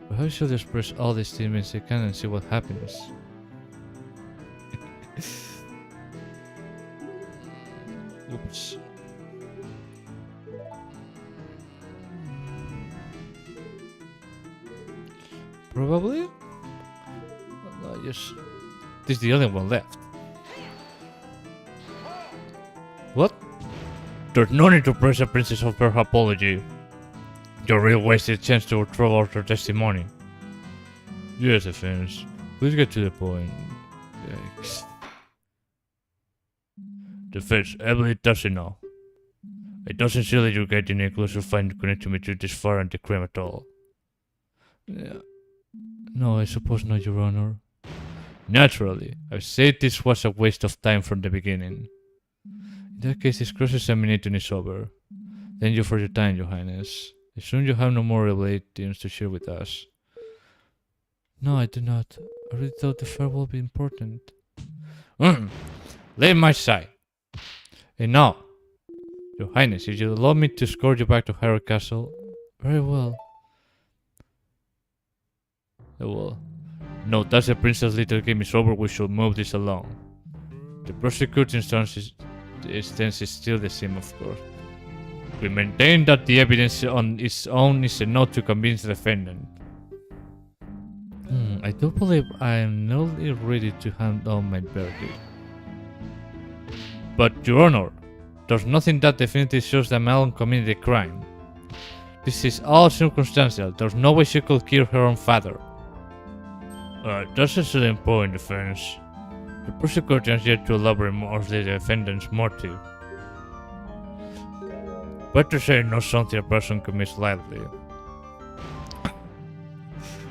But how should I express all these statements I can and see what happens? Oops. Probably? Well, yes. This is the only one left. What? There's no need to praise the princess of her apology. You really wasted a chance to throw out her testimony. Yes, offense. Please get to the point. Yikes. Defense, I believe that's enough. It doesn't seem like you're getting any closer to finding connecting me to this fire and the crime at all. Yeah. No, I suppose not, Your Honor. Naturally, I said this was a waste of time from the beginning. In that case, this cross-examination is over. Thank you for your time, Your Highness. I assume you have no more revelations to share with us. No, I do not. I really thought the fire will be important. Leave my side. And now, Your Highness, if you allow me to escort you back to Harrow Castle, very well. Well, no, that's the princess' little game is over. We should move this along. The prosecuting stance is still the same, of course. We maintain that the evidence on its own is enough to convince the defendant. I do believe I am nearly ready to hand on my verdict. But, Your Honor, there's nothing that definitely shows that Malon committed the crime. This is all circumstantial. There's no way she could kill her own father. That's a certain point, defense. The prosecutor has yet to elaborate more of the defendant's motive. Better say not something a person commits lightly.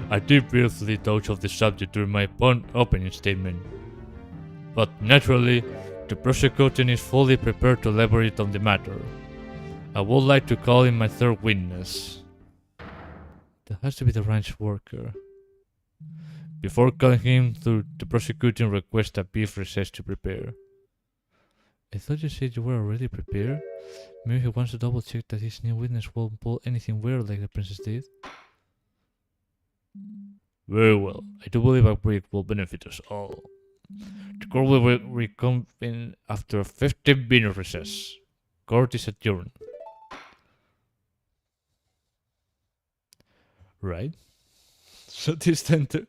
I did briefly touch of the subject during my opening statement, but naturally, the prosecutor is fully prepared to elaborate on the matter. I would like to call in my third witness. That has to be the ranch worker. Before calling him through, the prosecuting request a brief recess to prepare. I thought you said you were already prepared. Maybe he wants to double check that his new witness won't pull anything weird like the princess did. Very well. I do believe a break will benefit us all. The court will reconvene after a 15-minute recess. Court is adjourned. Right? So this time to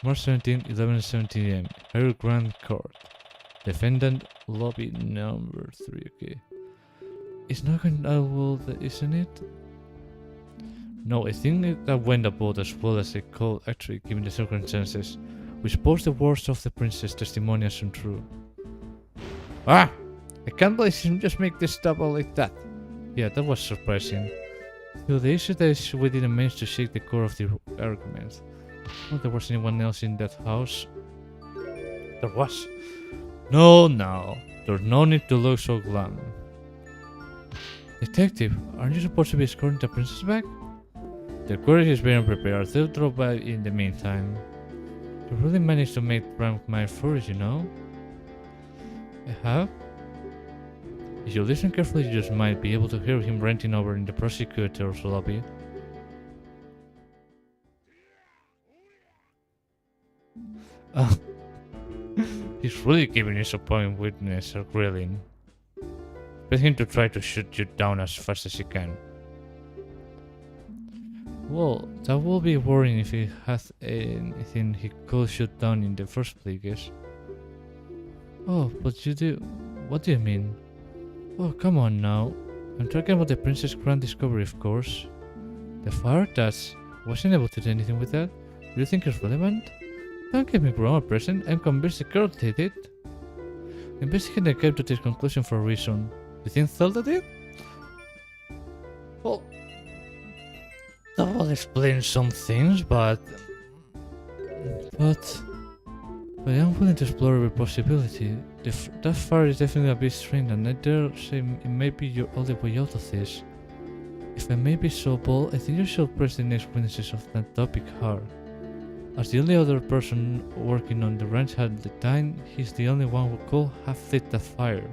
March 17, 11:17 am. Harrow Grand Court. Defendant lobby number 3. Okay. It's not going to isn't it? No, I think that went about as well as it could, actually, given the circumstances. We suppose the worst of the princess' testimony as untrue. Ah! I can't believe she just make this stuff out like that. Yeah, that was surprising. Though the issue is we didn't manage to shake the core of the argument. Not there was anyone else in that house. There was. No, there's no need to look so glum. Detective, aren't you supposed to be escorting the princess back? The courier is being prepared. They'll drop by in the meantime. You really managed to make Frank my furious, you know? I have? If you listen carefully, you just might be able to hear him ranting over in the prosecutor's lobby. He's really giving his opponent witness a grilling. Expect him to try to shoot you down as fast as he can. Well, that will be worrying if he has anything he could shoot down in the first place. Oh, but you do... What do you mean? Oh, come on now. I'm talking about the Princess Grand Discovery, of course. The fire task wasn't able to do anything with that. Do you think it's relevant? Don't get me wrong, President. I'm convinced the girl did it. The investigator came to this conclusion for a reason. You think Zelda did? Well, that will explain some things, but I'm willing to explore every possibility. That fire is definitely a bit strange, and I dare say it may be your only way out of this. If I may be so bold, I think you should press the next witnesses of that topic hard. As the only other person working on the ranch at the time, he's the only one who could have lit the fire.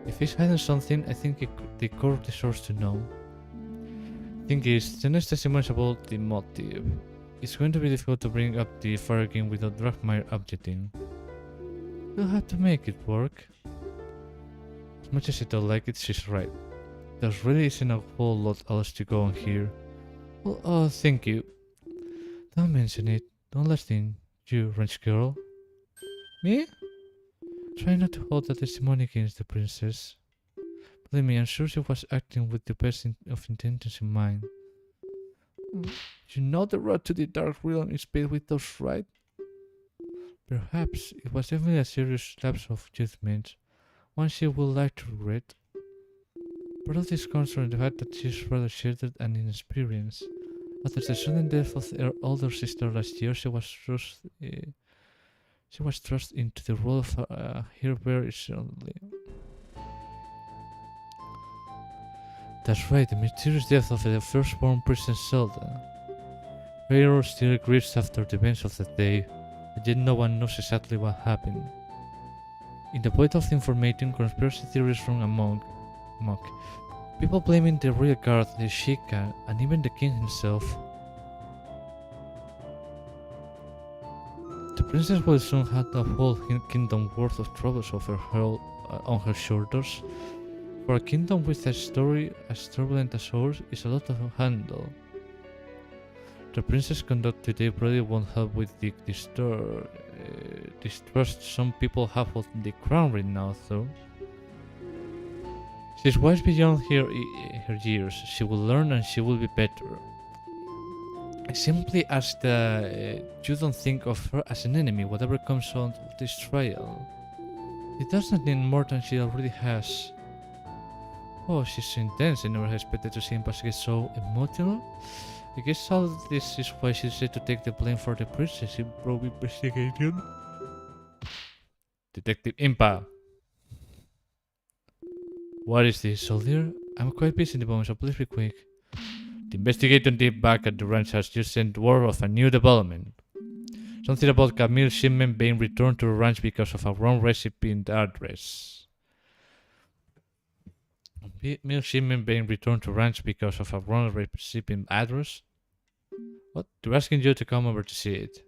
If he's hiding something, I think the court deserves to know. Thing is, the next testimony is about the motive. It's going to be difficult to bring up the fire again without Dragmire objecting. We'll have to make it work. As much as I don't like it, she's right. There really isn't a whole lot else to go on here. Well, oh, thank you. Don't mention it. Don't let in. You, ranch girl. Me? Try not to hold that testimony against the princess. Believe me, I'm sure she was acting with the best of intentions in mind. You know the road to the Dark Realm is paved with those, right? Perhaps it was definitely a serious lapse of judgment, one she would like to regret. Part of this comes from the fact that she is rather sheltered and inexperienced. After the sudden death of her older sister last year, she was thrust into the role of her very suddenly. That's right, the mysterious death of the firstborn Princess Zelda. Pharaoh still grieves after the events of that day, but yet no one knows exactly what happened. In the void of the information, conspiracy theories run amok. People blaming the real guard, the Sheikah, and even the king himself. The princess will soon have a whole kingdom worth of troubles on her shoulders. For a kingdom with a story as turbulent as ours is a lot to handle. The princess' conduct today probably won't help with the distrust some people have of the crown right now, though. She's wise beyond her years. She will learn and she will be better. I simply ask that you don't think of her as an enemy, whatever comes on this trial. It doesn't need more than she already has. Oh, she's so intense. I never expected to see him get so emotional. I guess all this is why she said to take the blame for the princess in probe investigation. Detective Impa. What is this, soldier? I'm quite busy in the moment, so please be quick. The investigation team back at the ranch has just sent word of a new development. Something about Camille's shipment being returned to the ranch because of a wrong recipient address. Meal shipment being returned to ranch because of a wrong recipient address? What? They're asking you to come over to see it.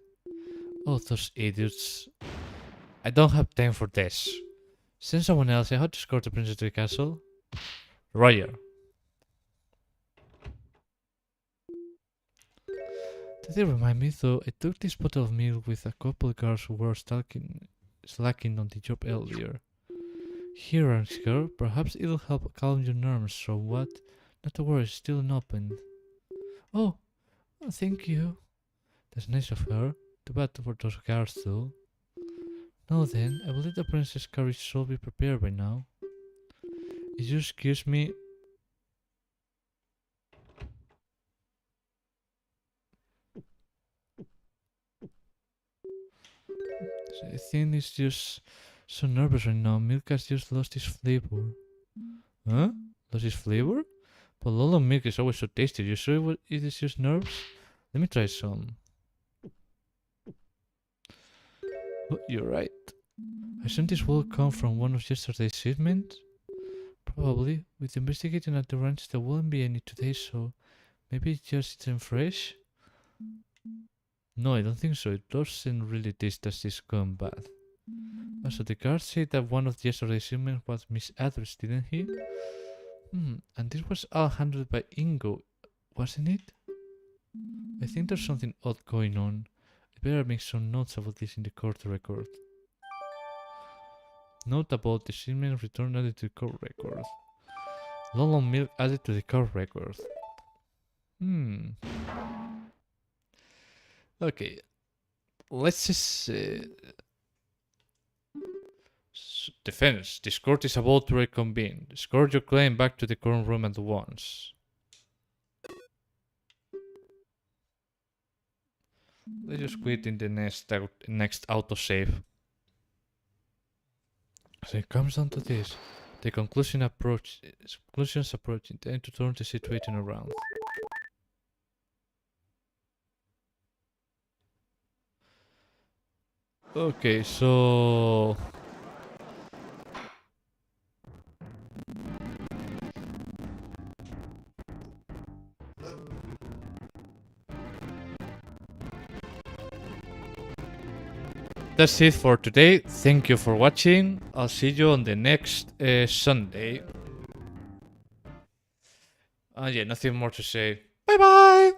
Oh, those idiots. I don't have time for this. Send someone else. I have to escort the princess to the castle. Roger. Did they remind me, though? I took this bottle of milk with a couple guards who were slacking on the job earlier. Here, Ansgar, perhaps it'll help calm your nerves somewhat. Not to worry, it's still unopened. Oh, thank you. That's nice of her. Too bad for those guards, though. Now then, I believe the princess' carriage shall be prepared by now. If you excuse me... I think it's just so nervous right now. Milk has just lost its flavor. Huh? Lost its flavor? But Lolo milk is always so tasty. You sure it is just nerves? Let me try some. Oh, you're right. I assume this will come from one of yesterday's shipments? Probably. With investigating at the ranch, there wouldn't be any today, so maybe it just isn't fresh? No, I don't think so. It doesn't really taste as this gone bad. Also, the guard said that one of yesterday's shipments was misaddressed, didn't he? And this was all handled by Ingo, wasn't it? I think there's something odd going on. I better make some notes about this in the court record. Note about the shipment return added to the court record. Lolo milk added to the court record. Okay. Let's just... Defense. This court is about to reconvene. Escort your claim back to the court room at once. Let's just quit in the next autosave. So it comes down to this. The conclusion's approaching. Time to turn the situation around. Okay, so... That's it for today. Thank you for watching. I'll see you on the next Sunday. Yeah, nothing more to say. Bye bye!